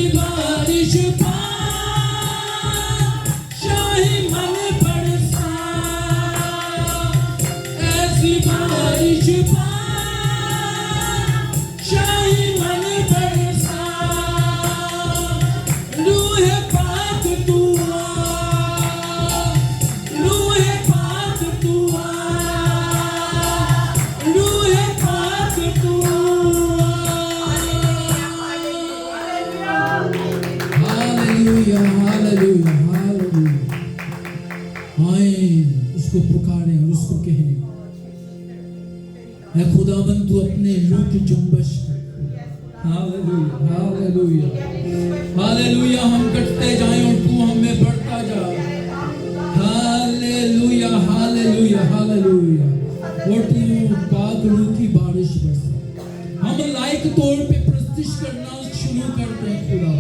ऐसी बारिश पा शाही मन बरसा, ऐसी बारिश पा शाही मन बरसा, रूह पाक तू आ, रूह पाक तू आ, रूह पाक तू हालेलुया हालेलुया हालेलुया। आए उसको पुकारें और उसको कहें, ऐ खुदावन तू अपने रूह की जुम्बश कर। Hallelujah hallelujah hallelujah. हम कटते जाएं और तू हमें बढ़ता जा। Hallelujah hallelujah hallelujah. और तू पाक रूह की बारिश बरसा। हम लायक तौर पे प्रस्तिश करना शुरू करते हैं खुदा।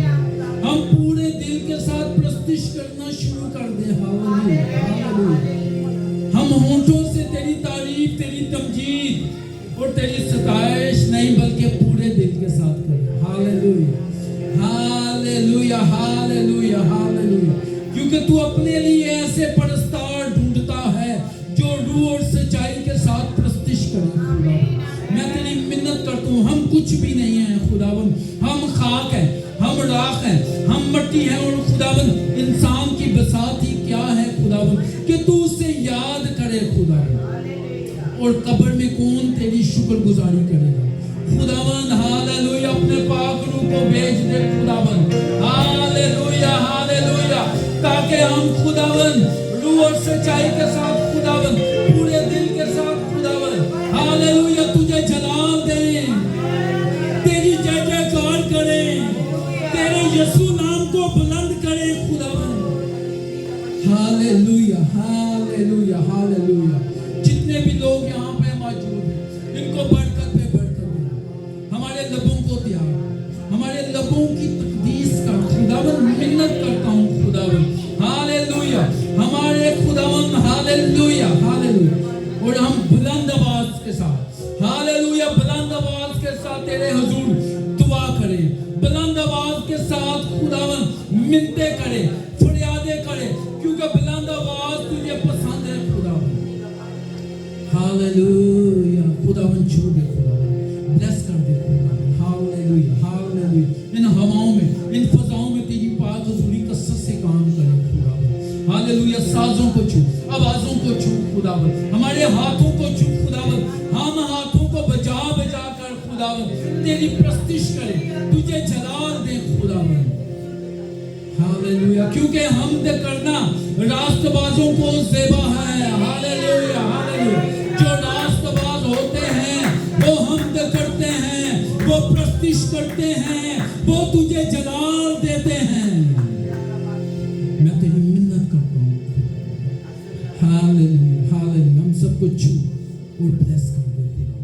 हम पूरे दिल के साथ प्रस्तिश करना शुरू कर दे। Hallelujah hallelujah. हम होंठों से तेरी तारीफ, तेरी तमजीद और तेरी सताइश नहीं बल्कि पूरे दिल के साथ करें। Hallelujah hallelujah hallelujah hallelujah. क्योंकि तू अपने लिए ऐसे परस्तार ढूंढता है जो रूह और सच्चाई के साथ प्रस्तिश करे। खुदा मैं तेरी मिन्नत करता हूँ, हम कुछ भी नहीं है खुदावन, हम खाक हैं, हम राख हैं, हम मट्टी हैं। और खुदावन इंसान की बसात ही क्या है खुदावन कि तू उसे याद करे खुदावन। और कब्र में कौन तेरी शुक्रगुजारी करेगा खुदावन। हालेलुया। अपने पाक रूह को भेज दे खुदावन। Hallelujah hallelujah. ताकि हम खुदावन रूह और सच्चाई के साथ खुदावन, पूरे दिल के साथ खुदावन हालेलुया तुझे जलाल दें, तेरी जय जयकार करें, तेरे यीशु नाम को बुलंद करें खुदावन। Hallelujah hallelujah hallelujah. जितने भी लोग यहाँ पे मौजूद हैं इनको बरकत पे बरकत दे। हमारे लबों को त्याग, हमारे लबों की तकदीस कर खुदावन। मिन्नत करता हूँ खुदावन। हालेलुया। हमारे खुदावन हालेलुया हालेलुया। और हम बुलंद आवाज के साथ हालेलुया, बुलंद आवाज के साथ तेरे हुजूर दुआ करें, बुलंद आवाज के साथ खुदावन मिन्नते करें, फरियादे करें, क्योंकि बुलंद आवाज तुझे पसंद है खुदावन। हालेलुया। खुदावन छू दे खुदावन, ब्लेस कर दे खुदावन। Hallelujah hallelujah. इन हवाओं में, इन फजाओं में तेरी पाक हुजूरी कसरत से काम करे खुदावन। हालेलुया। साजों को छू, आवाजों को छू खुदावन, हमारे हाथों को छू खुदावन। हम हाथों को बजा बजा कर खुदावन तेरी प्रस्तिश करें, तुझे जलाल दे खुदावन। हालेलुया। क्योंकि हमद करना रास्तबाजों को ज़ेबा है। Hallelujah hallelujah. जो रास्तबाज होते हैं वो हमद करते हैं, वो प्रस्तिश करते हैं, वो तुझे जलाल देते हैं। मैं तेरी मिन्नत करता हूँ। Hallelujah hallelujah. हम सबको छू और ब्लेस कर दे खुदा।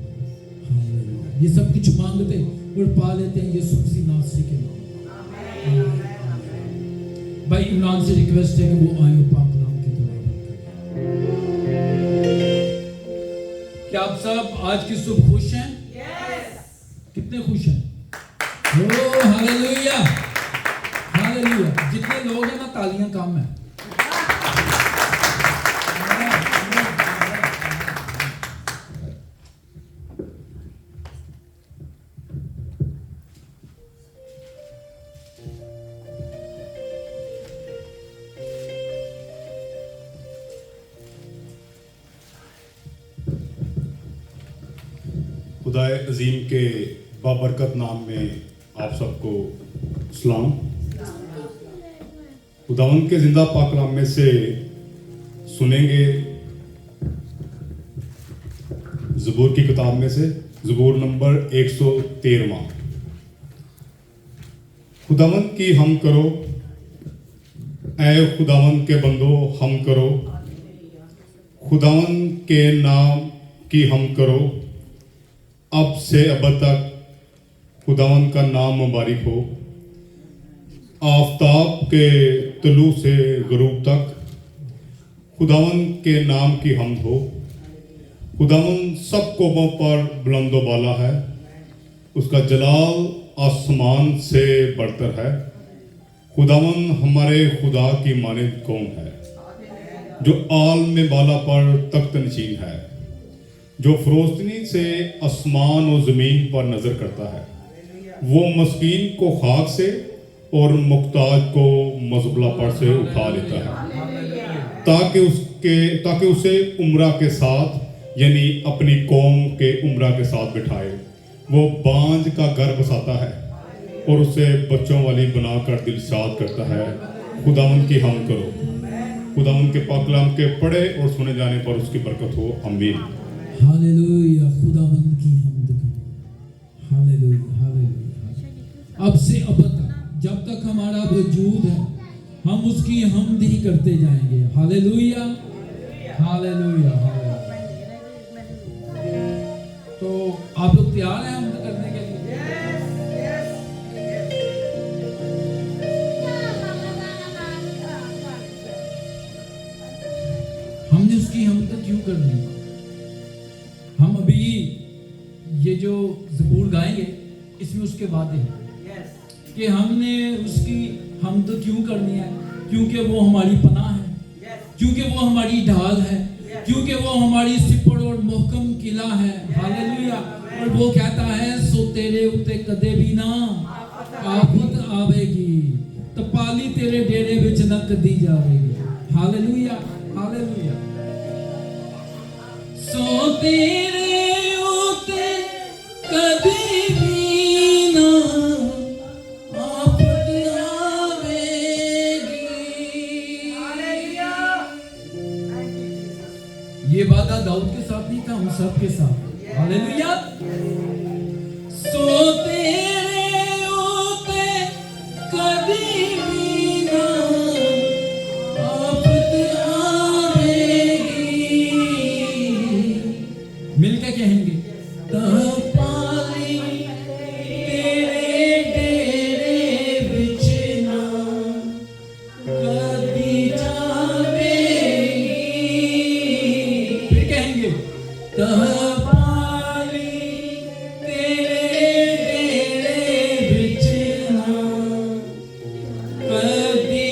हालेलुया। ये सब कुछ मांगते और पा लेते हैं यीशु मसीह नासरी के नाम। भाई इमरान से रिक्वेस्ट है कि वो आए और पाक नाम की दुआ करें। क्या आप सब आज की सुबह खुश हैं? कितने खुश हैं? ओ हालेलुया हालेलुया। जितने लोग हैं ना तालियां कम है। खुदाए अजीम के बाबरकत नाम में आप सबको सलाम। खुदावंद के जिंदा पाक कलाम में से सुनेंगे ज़बूर की किताब में से ज़बूर नंबर 113। खुदावंद की हम करो, ऐ खुदावंद के बंदो हम करो, खुदावंद के नाम की हम करो, अब से अब तक खुदावंद का नाम मुबारक हो। आफताब के तुलू से गुरूब तक खुदावंद के नाम की हमद हो। खुदावंद सब कौमों पर बुलंदो बाला है, उसका जलाल आसमान से बढ़तर है। खुदावन हमारे खुदा की मानिंद कौन है, जो आलम बाला पर तख्त नशीन है, जो फरोस्तनी से आसमान और ज़मीन पर नज़र करता है। वो मस्कीन को खाक से और मुख्ताज को मज़बला पर से उठा लेता है, ताकि उसे उम्रा के साथ यानी अपनी कौम के उम्रा के साथ बिठाए। वो बांझ का घर बसाता है और उसे बच्चों वाली बनाकर दिलशाद करता है। खुदावंद की हम करो। खुदावंद के पाक कलाम के पढ़े और सुने जाने पर उसकी बरकत हो। आमीन। हालेलुया। खुदावंद की हमद करो। Hallelujah, hallelujah. अब से अब तक जब तक हमारा वजूद है हम उसकी हमद ही करते जाएंगे। Hallelujah, hallelujah, hallelujah. तो आप लोग तैयार हैं हमद करने के लिए? हमने उसकी हमद क्यों करनी? हम अभी ये जो ज़बूर गाएंगे इसमें उसके वादे हैं कि हमने उसकी हमद क्यों करनी है, क्योंकि वो हमारी पनाह है, क्योंकि वो हमारी ढाल है, क्योंकि वो हमारी सिपड़ और मोहकम किला है। हालेलुया। और वो कहता है सो तेरे उत्ते कदे भी ना आफत आवेगी, तपाली तेरे डेरे विच ना कदी जावेगी। Hallelujah, hallelujah. सो तेरे उत्ते कदी भी ना आफत आवेगी। ये वादा दाऊद के साथ नहीं था, हम सब के साथ। हालेलुया। सो तेरे उत्ते कदी भी ना आफत आवेगी। मिलके कहेंगे तपाली तेरे डेरे विच ना कदी जावेगी। फिर कहेंगे तपाली तेरे डेरे विच ना कदी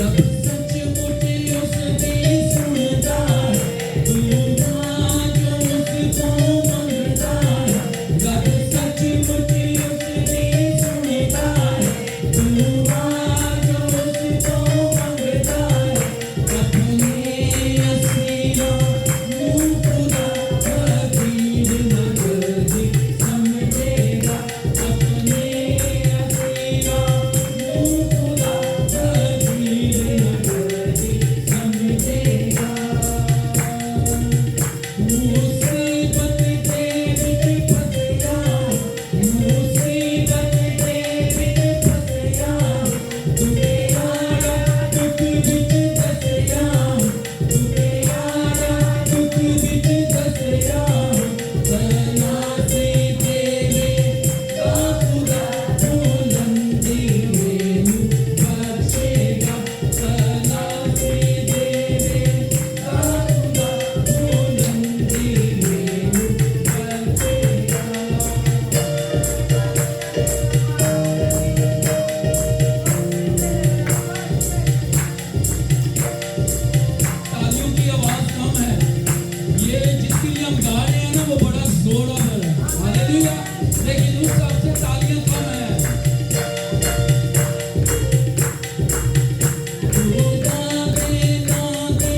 रब सचमुच उसकी सुनता है, दूंगा जो उसको मंगता है। रब सचमुच उसकी सुनता है, दूंगा जो उसको मंगता है। अपने असीरा मुँह खुदा फकीर नगरी समझेगा। अपने असीरा मुँह खुदा फकीर नगरी समझेगा। मुसीबत के बिच फंसया, मुसीबत के बिच फंसया, तुके यारा दुख बिच दसया, तुके यारा दुख बिच दसया। तनासी तेरे का खुदा बुलंदी मैनू बख्शेगा। तनासी तेरे का खुदा बुलंदी मैनू बख्शेगा। तालियों की आवाज कम है, ये जिसके लिए हम गा रहे हैं ना वो बड़ा जोरदार है, हालेलुया। लेकिन उस हिसाब से तालियां कम है। खुदा देना दे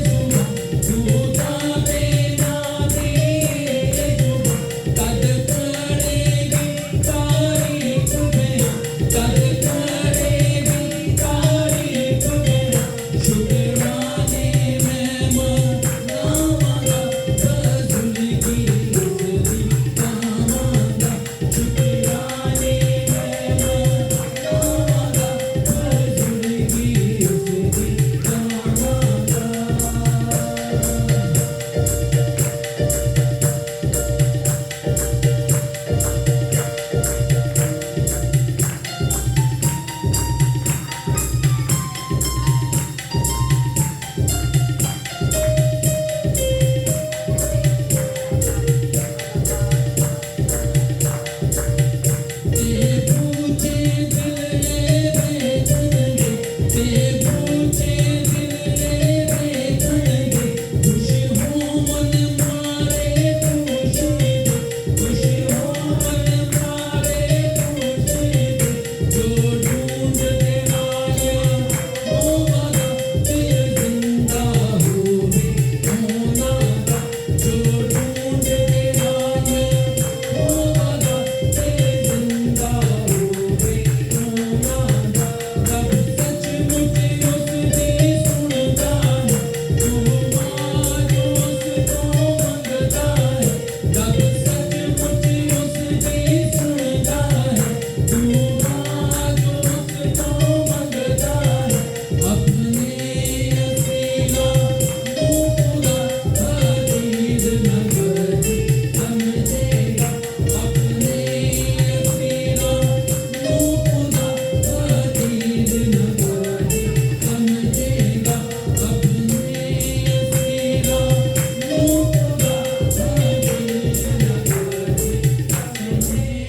जुबा, खुदा देना दे जुबा, तद करेगी तारीफ मेरा, तद करेगी तारीफ मेरा। शुक्राने में मनावांगा, रसूल की इज़्ज़त गावांगा। शुक्राने में मनावांगा, रसूल की इज़्ज़त गावांगा। ते पूछे दिल ये देखणगे, ते पूछे दिल ये देखणगे। खुश हो मन मारे खुशी दे, खुश हो मन मारे खुशी दे। जो ढूंढते आया होगा, दिल जिंदा होवे होना दा। जो ढूंढते आया होगा, दिल जिंदा होवे होना दा। रब सचमुच उसकी सुनता है, दूंगा जो उसको मंगता है। रब सचमुच उसकी सुनता है, दूंगा जो उसको मंगता है। अपने असीरा मुँह खुदा फकीर नगरी समझेगा। अपने असीरा मुँह खुदा फकीर नगरी समझेगा। अपने असीरा मुँह खुदा फकीर नगरी समझेगा।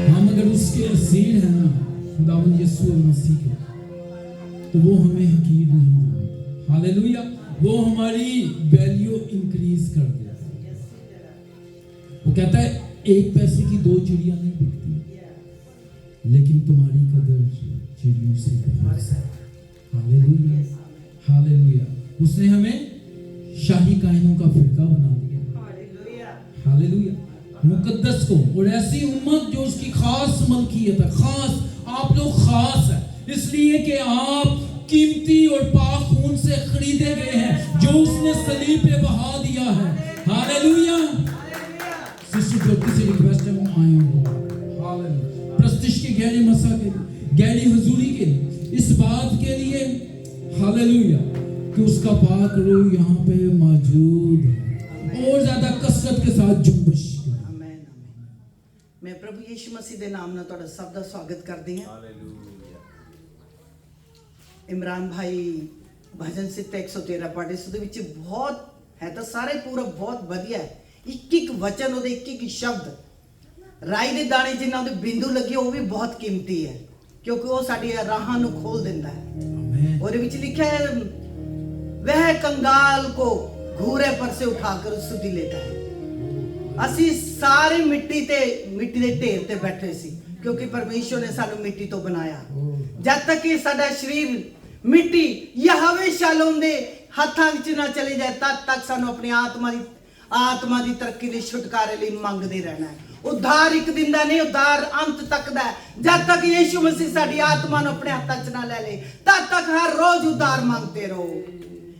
हम अगर उसके असीर हैं ना, खुदावंद यीशु मसीह के, तो वो हमें हकीर नहीं बनाता। हालेलुया। वो हमारी वैल्यू इंक्रीज कर देता है। वो कहता है एक पैसे की दो चिड़िया नहीं बिकती, लेकिन तुम्हारी कदर चिड़ियों से बहुत है। Hallelujah, hallelujah. उसने हमें शाही कायनों का फिरका बना दिया। हालेलुया। मुकद्दस को, और ऐसी उम्मत जो उसकी खास मलकियत है। खास, आप लोग खास है इसलिए कि आप कीमती और पाक खून से खरीदे गए हैं, जो उसने सलीब पे बहा दिया है। हालेलुया। सिस्टर ज्योति से रिक्वेस्ट है वो आए हो। हालेलुया। प्रस्तिश के गहरे मसा के लिए, गहरी हुजूरी के लिए, इस बात के लिए हालेलुया कि उसका पाक रूह यहाँ पे मौजूद है और ज्यादा कसरत के साथ जुम्बिश। मैं प्रभु यीशु मसीह के नाम ਨਾਲ ਤੁਹਾਡਾ ਸਭ ਦਾ ਸਵਾਗਤ ਕਰਦੀ ਹਾਂ। इमरान भाई भजन सिੱਤ 113 पढ़े उसदे ਵਿੱਚ बहुत है तो सारे पूरा बहुत ਵਧੀਆ है। एक एक वचन ਉਹਦੇ एक एक शब्द ਰਾਈ ਦੇ ਦਾਣੇ ਜਿਨ੍ਹਾਂ ਦੇ ਬਿੰਦੂ ਲੱਗੀ ਉਹ ਵੀ ਬਹੁਤ ਕੀਮਤੀ ਹੈ, ਕਿਉਂਕਿ ਉਹ ਸਾਡੀਆਂ ਰਾਹਾਂ ਨੂੰ ਖੋਲ ਦਿੰਦਾ ਹੈ। ਉਹਦੇ ਵਿੱਚ ਲਿਖਿਆ ਹੈ वह कंगाल को घूरे पर से उठाकर स्तुति लेता है। ਅਸੀਂ ਸਾਰੇ ਮਿੱਟੀ ਦੇ ਢੇਰ ਤੇ ਬੈਠੇ ਸੀ, ਕਿਉਂਕਿ ਪਰਮੇਸ਼ਵਰ ਨੇ ਸਾਨੂੰ ਮਿੱਟੀ ਤੋਂ ਬਣਾਇਆ। ਜਦ ਤੱਕ ਇਹ ਸਾਡਾ ਸਰੀਰ ਮਿੱਟੀ ਯਹਵੇ ਸ਼ਾਲੋਮ ਦੇ ਹੱਥਾਂ ਵਿੱਚ ਨਾ ਚਲੇ ਜਾਏ, ਤਦ ਤੱਕ ਸਾਨੂੰ ਆਪਣੀ ਆਤਮਾ ਦੀ ਤਰੱਕੀ ਲਈ, ਛੁਟਕਾਰੇ ਲਈ ਮੰਗਦੇ ਰਹਿਣਾ ਹੈ। उद्धार एक दिन का नहीं, उद्धार अंत तक दा है। जब तक यीशु मसीह साडी आत्मा नूं अपने हाथां च ना ले ले, तब तक हर रोज उद्धार मांगते रहो।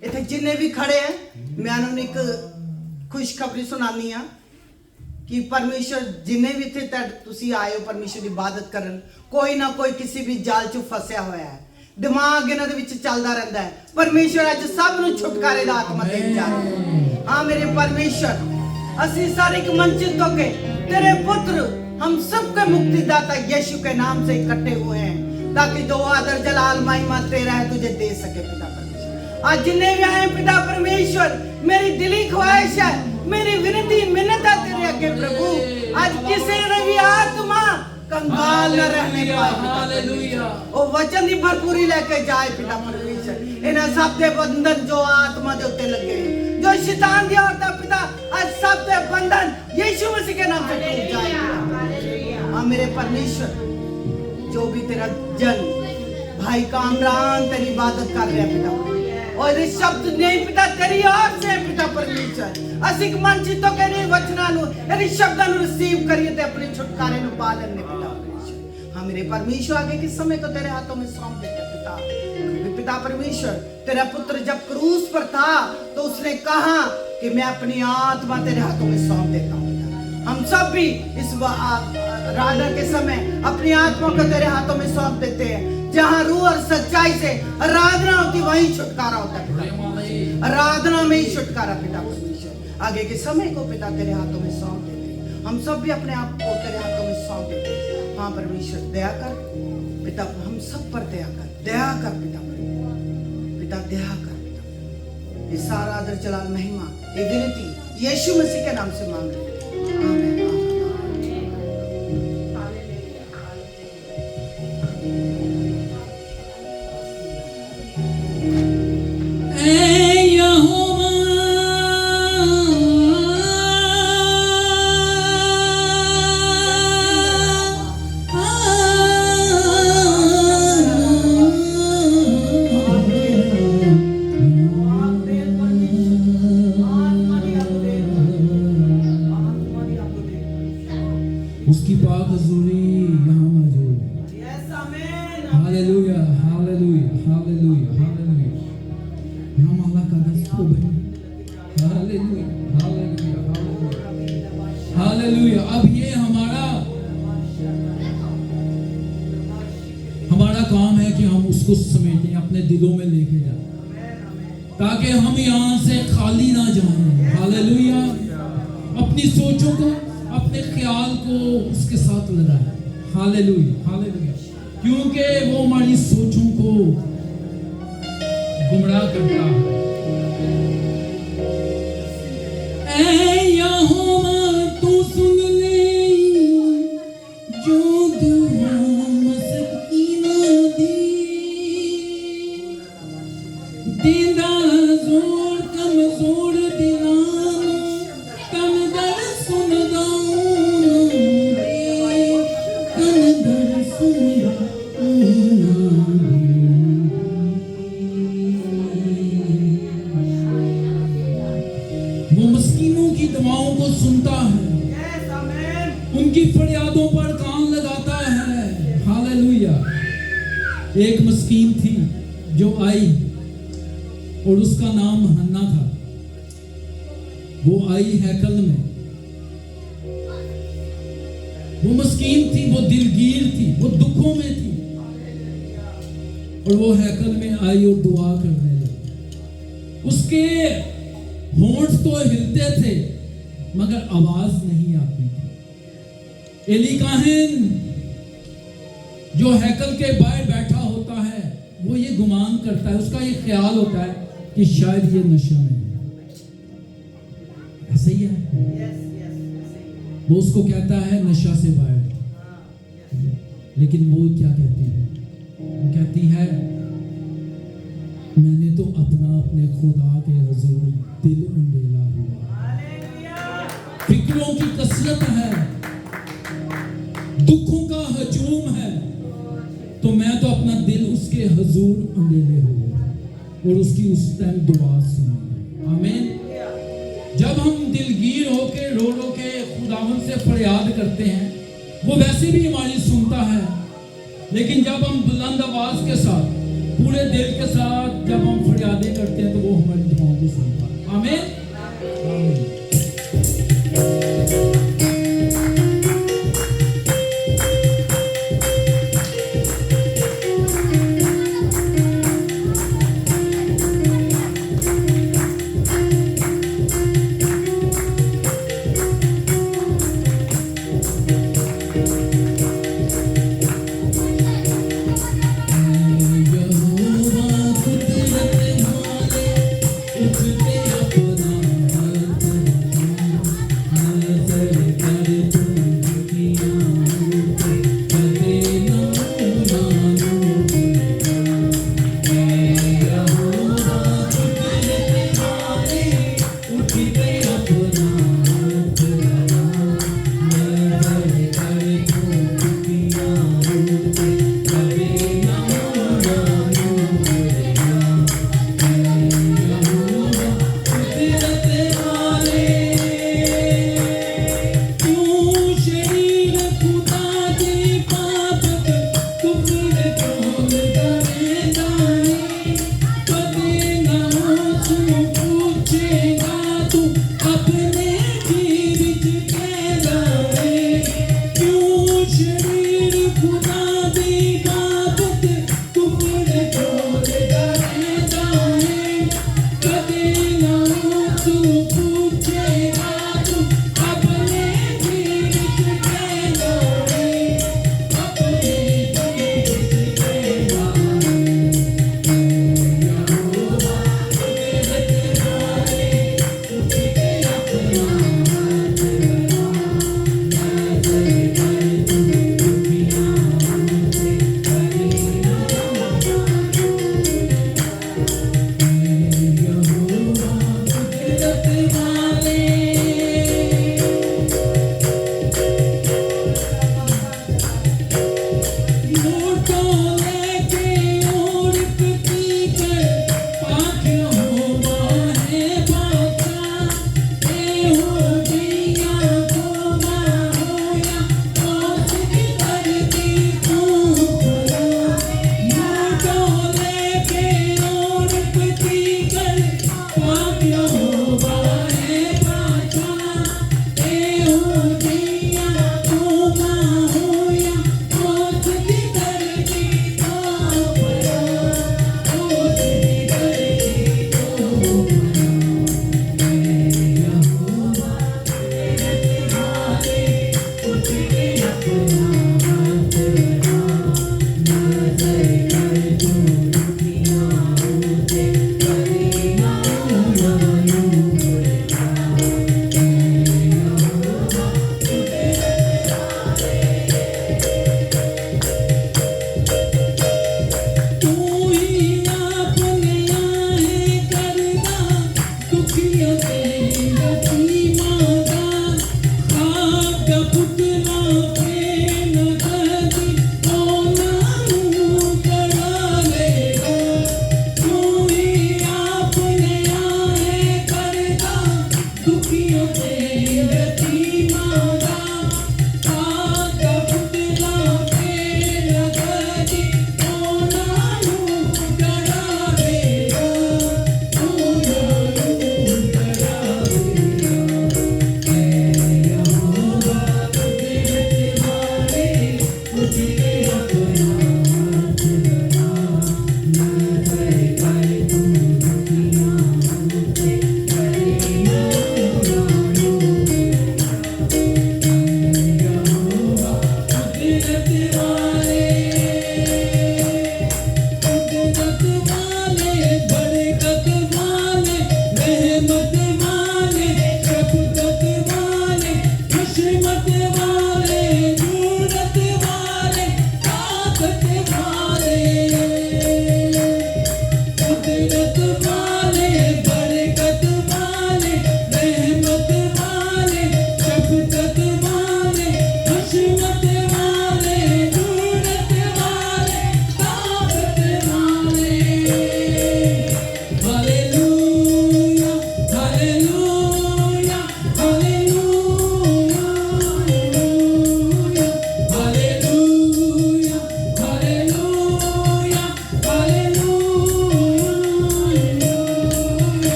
इत्थे जिन्ने भी खड़े हैं, मैं उन्हें एक खुशखबरी सुनानी आ कि परमेश्वर जिन्ने भी इत्थे तुसीं आए हो परमेश्वर की इबादत करन, कोई ना कोई किसी भी जाल च फसिया होया है, दिमाग इन्हां दे विच चलदा रहिंदा है। परमेश्वर अज सब नूं छुटकारे दा आत्मा देण जा रहा है। हाँ मेरे परमेश्वर, असीं सारे एक मंचित होके तेरे पुत्र हम सबके मुक्तिदाता यीशु के नाम से इकट्ठे हुए हैं, ताकि जो आदर जलाल महिमा तेरा है तुझे दे सके पिता परमेश्वर। आज जिन्हें भी आए पिता परमेश्वर, मेरी दिली ख्वाहिश है, मेरी विनती मिन्नत है तेरे आगे प्रभु, आज किसी ने भी आत्मा कंगाल न रहने पाए। हालेलुया। ओ वचन की भरपूरी लेके जाए पिता परमेश्वर। इन्हां सब दे बंधन जो आत्मा दे उत्ते लगे, जो शैतान दी औरतां पिता, आज सब दे बंधन यीशु मसीह के नाम से टूट जाए। हाँ मेरे परमेश्वर, जो भी तेरा जन भाई कामरान तेरी इबादत कर रहे पिता, और ये शब्द नहीं पिता तेरी ओर से पिता परमेश्वर, असिक मनचितों के नहीं वचना नु यदि शब्दां नु रिसीव करिए ते अपने छुटकारे नु पा लेने पिता परमेश्वर। हाँ मेरे परमेश्वर, आगे के समय को तेरे हाथों में सौंप देते पिता। पिता परमेश्वर, तेरा पुत्र जब क्रूस पर था तो उसने कहा कि मैं अपनी आत्मा तेरे हाथों में सौंप देता हूँ। हम सब भी इस आराधना के समय अपनी आत्मा को तेरे हाथों में सौंप देते हैं। जहाँ रूह और सच्चाई से आराधना होती वहीं छुटकारा होता है। आराधना में ही छुटकारा पिता परमेश्वर। आगे के समय को पिता तेरे हाथों में सौंप देते हैं। हम सब भी अपने आप को तेरे हाथों में सौंप देते हैं। हाँ परमेश्वर, दया कर पिता, हम सब पर दया कर पिता पिता, दया कर पिता। ये सारा आदर जलाल महिमा ये विनती यीशु मसीह के नाम से मांग रहे हैं। आमीन। उसकी पाक हजूरी यहाँ मौजूद। Hallelujah, hallelujah, hallelujah, hallelujah. हम अल्लाह का दस्त को बने। Hallelujah, hallelujah, hallelujah, hallelujah. अब ये हमारा काम है कि हम उसको समेटें, अपने दिलों में लेके जाएं, ताकि हम यहाँ से खाली ना जाएं। हालेलुया। अपनी सोचों को, अपने ख्याल को उसके साथ लगाएं। Hallelujah, hallelujah. क्योंकि वो हमारी सोचों को गुमराह करता है। ऐ यहोवा तू सुन ले जो दुआ मस्कीना दी, दीदा जोर कमजोर दिलान कम दर सुन सुनता है, उनकी फरियादों पर कान लगाता है। हालेलुया। एक मस्कीन थी जो आई और उसका नाम हन्ना था। वो आई हैकल में, वो मस्कीन थी, वो दिलगीर थी, वो दुखों में थी, और वो हैकल में आई और दुआ करने लगी। उसके होंठ तो हिलते थे मगर आवाज नहीं आती थी। एली काहिन जो हैकल के बाहर बैठा होता है, वो ये गुमान करता है, उसका ये ख्याल होता है कि शायद ये नशा में है। ऐसे ही है। वो उसको कहता है नशा से बाहर, लेकिन वो क्या कहती है? वो कहती है मैंने तो अपने खुदा के हुजूर दिल उंडेला हुआ। फिक्रों की कसरत है, दुखों का हजूम है, तो मैं तो अपना दिल उसके हुजूर उंडेले हुए और उसकी उस टाइम दुआ सुनी। आमीन। जब हम दिलगीर होके रो रो के खुदावन से फरियाद करते हैं, वो वैसे भी हमारी सुनता है, लेकिन जब हम बुलंद आवाज के साथ पूरे दिल के साथ जब हम फरियादें करते हैं, तो वो हमारी दुआओं को सुनता है। आमीन। आमीन। यहोवा कुदरत माने, उठते अपना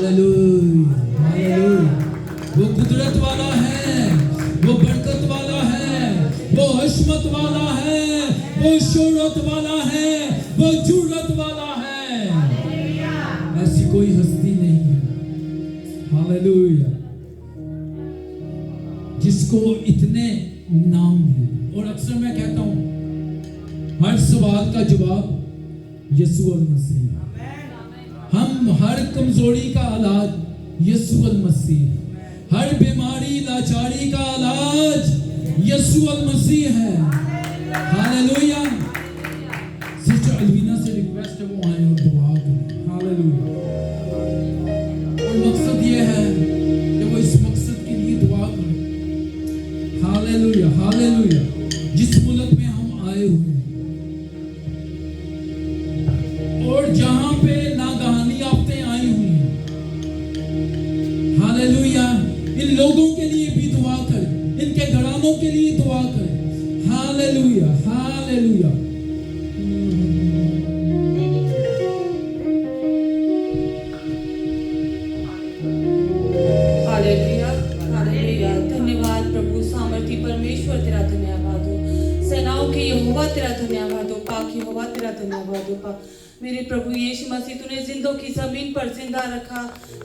हालेलुया, हालेलुया। वो कुदरत वाला है, वो बरकत वाला है, वो हशमत वाला है, वो शोहरत वाला है, वो जुर्रत वाला है। ऐसी कोई हस्ती नहीं है, हालेलुया, जिसको इतने नाम दिए। और अक्सर मैं कहता हूं, हर सवाल का जवाब यीशु अल मसीह। हम हर कमजोरी का इलाज यीशु अल मसीह, हर बीमारी लाचारी का इलाज यीशु अल मसीह है। हालेलुया। सिस्टर अलवीना से रिक्वेस्ट है वो आए और दुआ करें। हालेलुया। और मकसद ये है कि वो इस मकसद के लिए दुआ करें। Hallelujah, hallelujah. जिस मुल्क में हम आए हुए हैं और जहां पे नागहानी आफतें आई हुई हैं, हालेलुया, इन लोगों के लिए भी दुआ करें, इनके घरानों के लिए दुआ करें। Hallelujah, hallelujah. Hallelujah, hallelujah. धन्यवाद प्रभु सामर्थी परमेश्वर, तेरा धन्यवाद हो। सेनाओं के यहोवा तेरा धन्यवाद हो। पाक यहोवा तेरा धन्यवाद हो। मेरे प्रभु यीशु मसीह, तूने जिंदों की जमीन पर जिंदा रखा,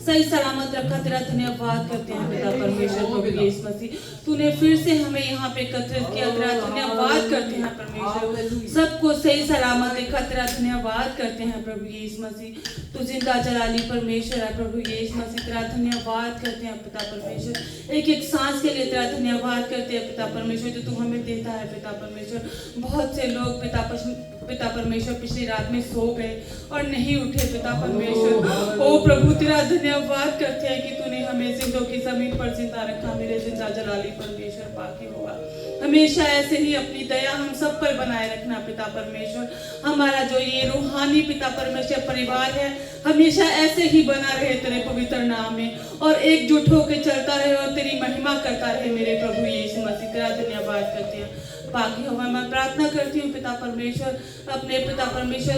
सही सलामत रखा, तेरा धन्यवाद करते हैं पिता परमेश्वर। प्रभु यीशु मसीह, तूने फिर से हमें यहाँ पे एकत्रित किया, तेरा धन्यवाद करते हैं परमेश्वर। सबको सही सलामत देखा, तेरा धन्यवाद करते हैं प्रभु यीशु मसीह। तू जिंदा जलाली परमेश्वर है प्रभु यीशु मसीह, तेरा धन्यवाद करते हैं पिता परमेश्वर। एक एक सांस के लिए तेरा धन्यवाद करते हैं पिता परमेश्वर, जो तू हमें देता है पिता परमेश्वर। बहुत से लोग पिता परमेश्वर पिछली रात में सो गए और नहीं उठे पिता परमेश्वर। ओ प्रभु, तेरा धन्यवाद करते हैं कि तूने हमें जिंदों की जमीन पर जिंदा रखा। मेरे जिंदा जलाली परमेश्वर, पाकी होगा हमेशा ऐसे ही अपनी दया हम सब पर बनाए रखना पिता परमेश्वर। हमारा जो ये रूहानी पिता परमेश्वर परिवार है, हमेशा ऐसे ही बना रहे तेरे पवित्र नाम में, और एकजुट होकर चलता रहे और तेरी महिमा करता रहे मेरे प्रभु यीशु मसीह। तेरा धन्यवाद करते हैं बाकी हवा। मैं प्रार्थना करती हूँ पिता परमेश्वर, अपने पिता परमेश्वर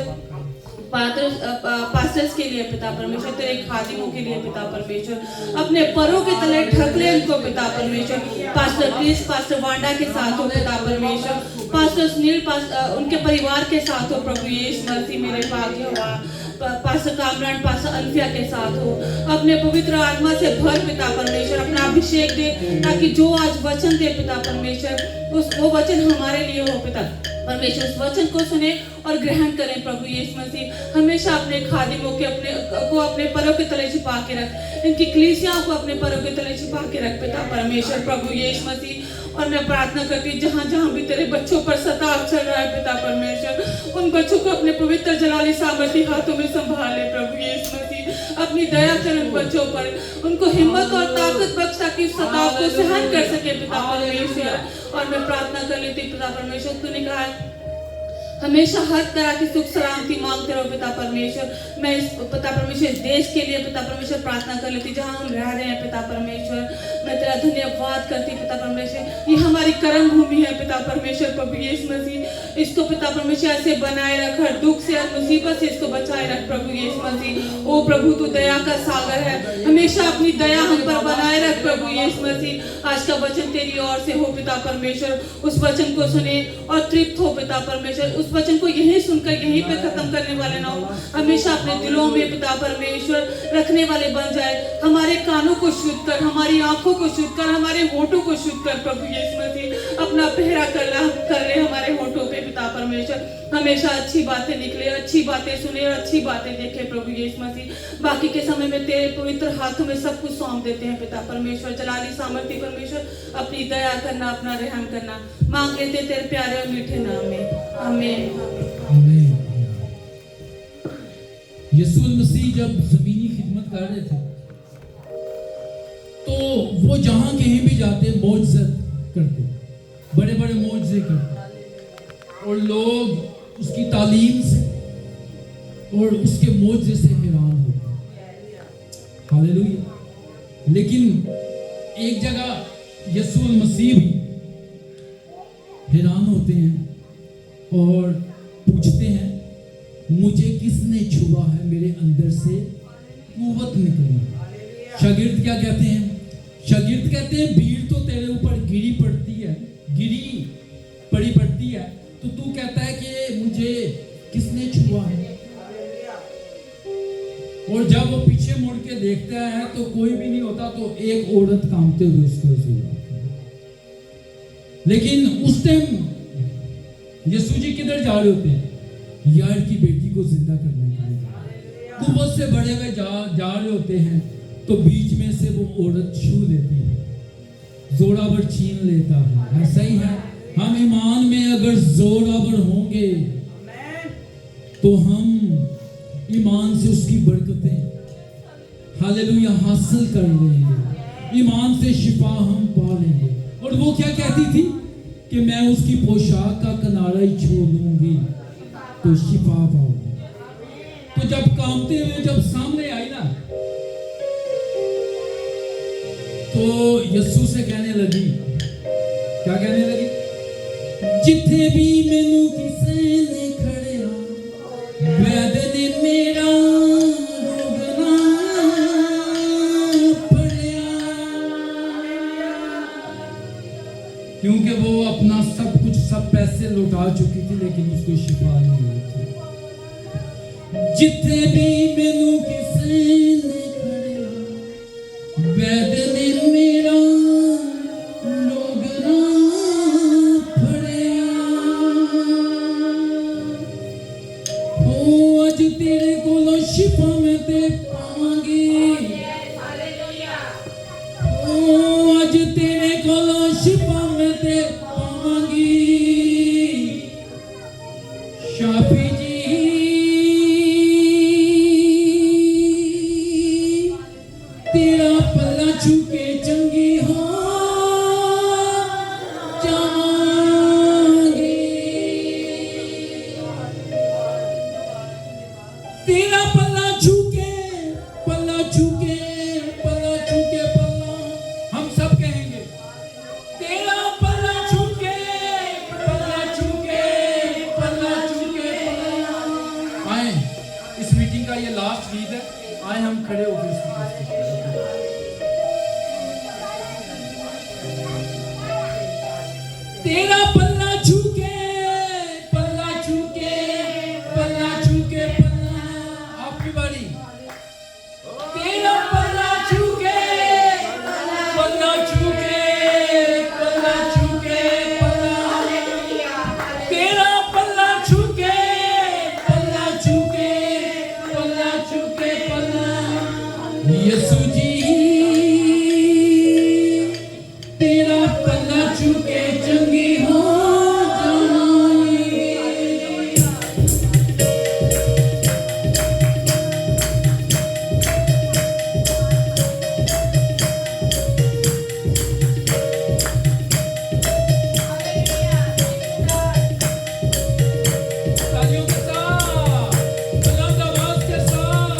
पास्टर्स के लिए पिता परमेश्वर, तेरे खादिमों के लिए पिता परमेश्वर, अपने परों के तले ढक ले उनको पिता परमेश्वर। पास्टर क्रिस, पास्टर वांडा के साथ हो पिता परमेश्वर, पास्टर सुनील, उनके परिवार के साथ हो प्रभु यीशु मसीह। मेरे भाग्य हुआ पास्टर कामरान, पास्टर अल्फिया के साथ हो, अपने पवित्र आत्मा से भर पिता परमेश्वर, अपना अभिषेक दे, ताकि जो आज वचन दे पिता परमेश्वर, वो वचन हमारे लिए हो पिता परमेश्वर। उस वचन को सुने और ग्रहण करें प्रभु यीशु मसीह। हमेशा अपने खादिमों के अपने परों के तले छिपा के रख, इनकी कलीसियाओं को अपने परों के तले छिपा के रख पिता परमेश्वर प्रभु यीशु मसीह। और मैं प्रार्थना करती हूँ जहाँ जहाँ भी तेरे बच्चों पर सताव चल रहा है पिता परमेश्वर, उन बच्चों को अपने पवित्र जलाली सामर्थी हाथों में संभाल ले प्रभु यीशु मसीह। अपनी दया कर उन बच्चों पर, उनको हिम्मत और ताकत बख्श ताकि इस सताव को सहन कर सके पिता परमेश्वर। और मैं प्रार्थना कर लेती पिता परमेश्वर, तूने कहा हमेशा हर तरह की सुख सलामती मांगते रहो पिता परमेश्वर। मैं इस पिता परमेश्वर इस देश के लिए पिता परमेश्वर प्रार्थना कर लेती जहाँ हम रह रहे हैं पिता परमेश्वर। मैं तेरा धन्यवाद करती पिता परमेश्वर, ये हमारी कर्म भूमि है पिता परमेश्वर प्रभु यीशु मसीह। इसको पिता परमेश्वर ऐसे बनाए रख, हर दुख से हर मुसीबत से इसको बचाए रख प्रभु यीशु मसीह। ओ प्रभु, तू दया का सागर है, हमेशा अपनी दया हम पर बनाए रख प्रभु यीशु मसीह। आज का वचन तेरी ओर से हो पिता परमेश्वर, उस वचन को सुने और तृप्त हो पिता परमेश्वर। उस वचन को यहीं सुनकर यहीं पे खत्म करने वाले ना हो, हमेशा अपने दिलों में पिता परमेश्वर रखने वाले बन जाए। हमारे कानों को शुद्ध कर, हमारी आंखों को शुद्ध कर, हमारे होठों को शुद्ध कर प्रभु यीशु मसीह। अपना पहरा कर ले हमारे होठों पे पिता परमेश्वर। हमेशा अच्छी बातें निकले, अच्छी बातें सुने और अच्छी बातें देखे प्रभु यीशु मसीह। बाकी के समय में तेरे पवित्र हाथों में सब कुछ सौंप देते हैं पिता परमेश्वर। जलाली सामर्थी परमेश्वर, अपनी दया करना, अपना रहम करना मांग लेते तेरे प्यारे और मीठे नाम में, आमीन। यीशु मसीह जब जमीनी खिदमत कर रहे थे तो वो जहां कहीं भी जाते मौजज़त करते, बड़े बड़े मौजज़े करते, और लोग उसकी तालीम से और उसके मौजज़े से हैरान होते। हालेलुया। लेकिन एक जगह यीशु मसीह भी हैरान होते हैं और पूछते हैं, मुझे किसने छुआ है मेरे अंदर से कुव्वत निकली। शागिर्द क्या कहते हैं? शागिर्द कहते हैं भीड़ तो तेरे ऊपर गिरी पड़ती है, तो तू कहता है कि मुझे किसने छुआ है। और जब वो पीछे मुड़ के देखता है तो कोई भी नहीं होता, तो एक औरत कांपते हुए उसके हुआ। लेकिन उस टाइम यीशु जी किधर जा रहे होते हैं? यार की बेटी को जिंदा करने के लिए कुव्वत से बड़े हुए जा रहे होते हैं, तो बीच में से वो औरत छू लेती है, जोरावर छीन लेता है। ऐसा ही है, हम ईमान में अगर जोरावर होंगे तो हम ईमान से उसकी बरकतें हालेलुया हासिल कर लेंगे, ईमान से शिफा हम पा लेंगे। और वो क्या कहती थी कि मैं उसकी पोशाक का किनारा ही छोड़ दूंगी तो शिफा पाऊंगी। तो जब कांपते हुए जब सामने आई ना, तो यीशु से कहने लगी, क्या कहने लगी? जिथे भी मैनू किसे ने खड़िया, वैद ने मेरा रोग ना पड़िया। क्योंकि वो अपना सब कुछ, सब पैसे लुटा चुकी थी, लेकिन उसको शिफा नहीं हुई थी। जिथे भी मैनू किसे ने खड़िया, वैद ने मेरा रोग ना फड़िया। ओ अज तेरे कोलों शिफा मैं ते पावांगी, ओ अज तेरे कोलों शिफा मैं ते पावांगी। शाफी जी तेरा पल्ला छूके चंगी हो जावांगी। तेरा पल्ला छूके, पल्ला छूके, पल्ला छूके, पल्ला, हम सब कहेंगे तेरा पल्ला छूके, पल्ला छूके, पल्ला छूके, पल्ला। आए, इस मीटिंग का ये लास्ट गीत है, आए हम खड़े होकर इसकी प्रस्तुति करें। तेरा पल्ला छूके, पल्ला छूके, पल्ला छूके, पल्ला। आपकी बारी। तेरा पल्ला छूके, पल्ला छूके, पल्ला छूके, पल्ला। तेरा पल्ला छूके, पल्ला छूके, पल्ला छूके, पल्ला। यीशु जी तेरा पल्ला छूके चंगी हो जावांगी। तालियों के साथ, बुलंद आवाज के साथ।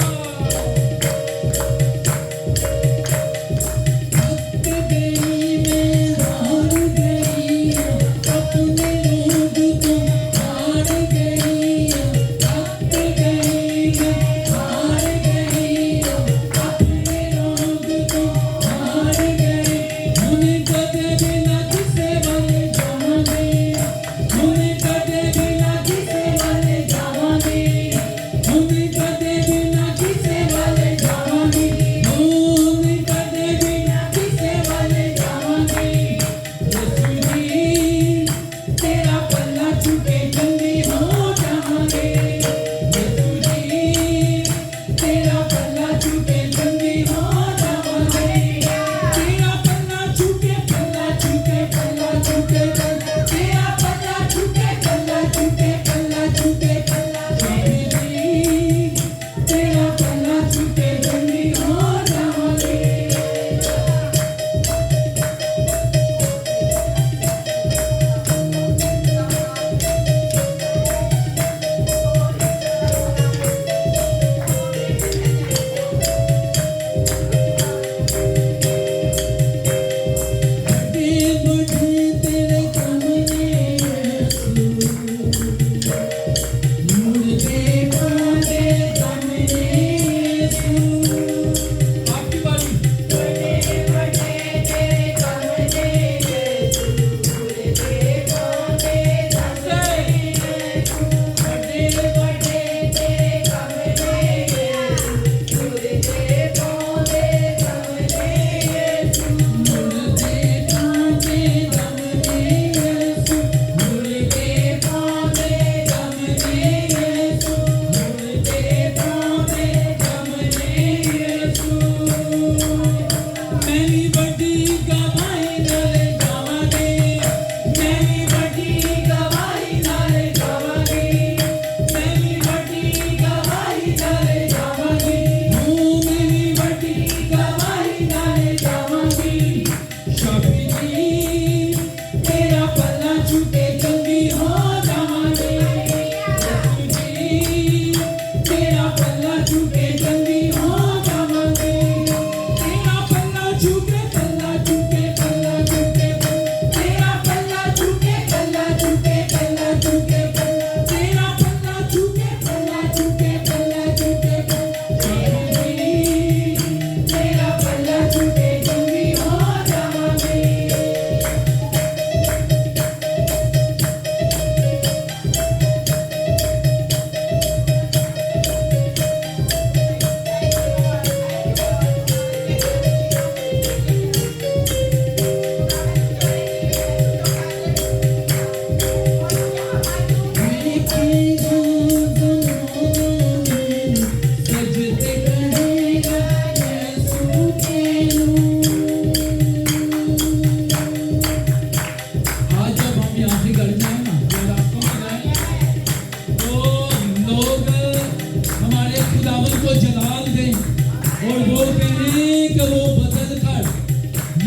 को जलाल दें और वो कहें कि वो बदल कर,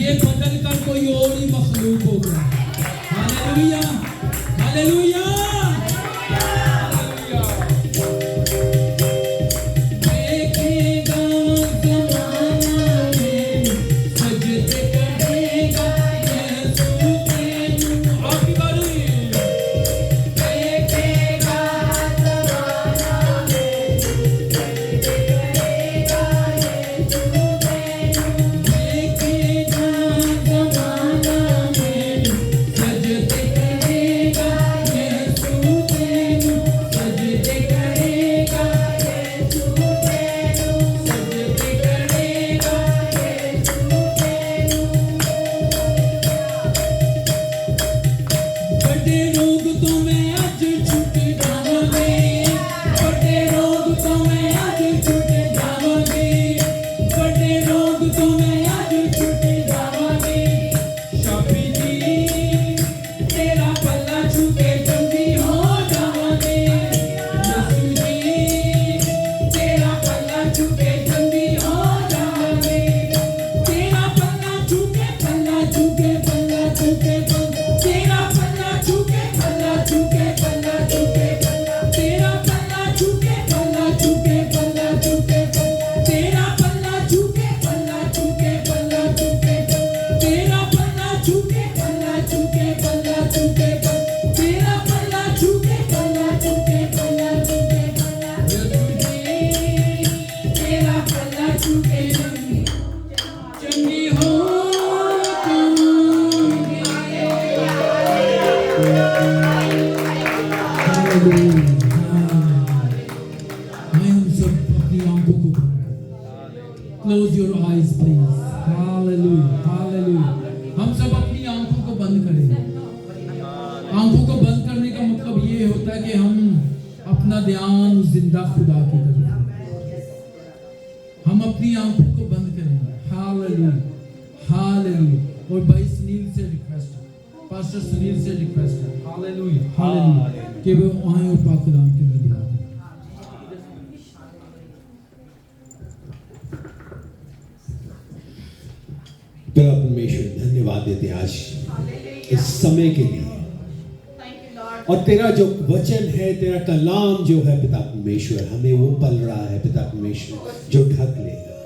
ये बदल कर कोई और ही मखलूक हो गया। Hallelujah, hallelujah. Close your eyes, please. Hallelujah, hallelujah. हम सब अपनी आंखों को बंद करेंगे। आंखों को बंद करने का मतलब ये होता है कि हम अपना ध्यान जिंदा खुदा की तरफ, हम अपनी आंखों को बंद करेंगे। Hallelujah, hallelujah. और भाई सुनील से रिक्वेस्ट है, पास्टर सुनील से रिक्वेस्ट है, हालेलुया, हालेलुया, कि वो आए और पाक कलाम के लिए दुआ करें। पिता परमेश्वर धन्यवाद देते आज इस समय के लिए, और तेरा जो वचन है, तेरा कलाम जो है पिता परमेश्वर, हमें वो पल रहा है पिता परमेश्वर, जो ढक लेगा,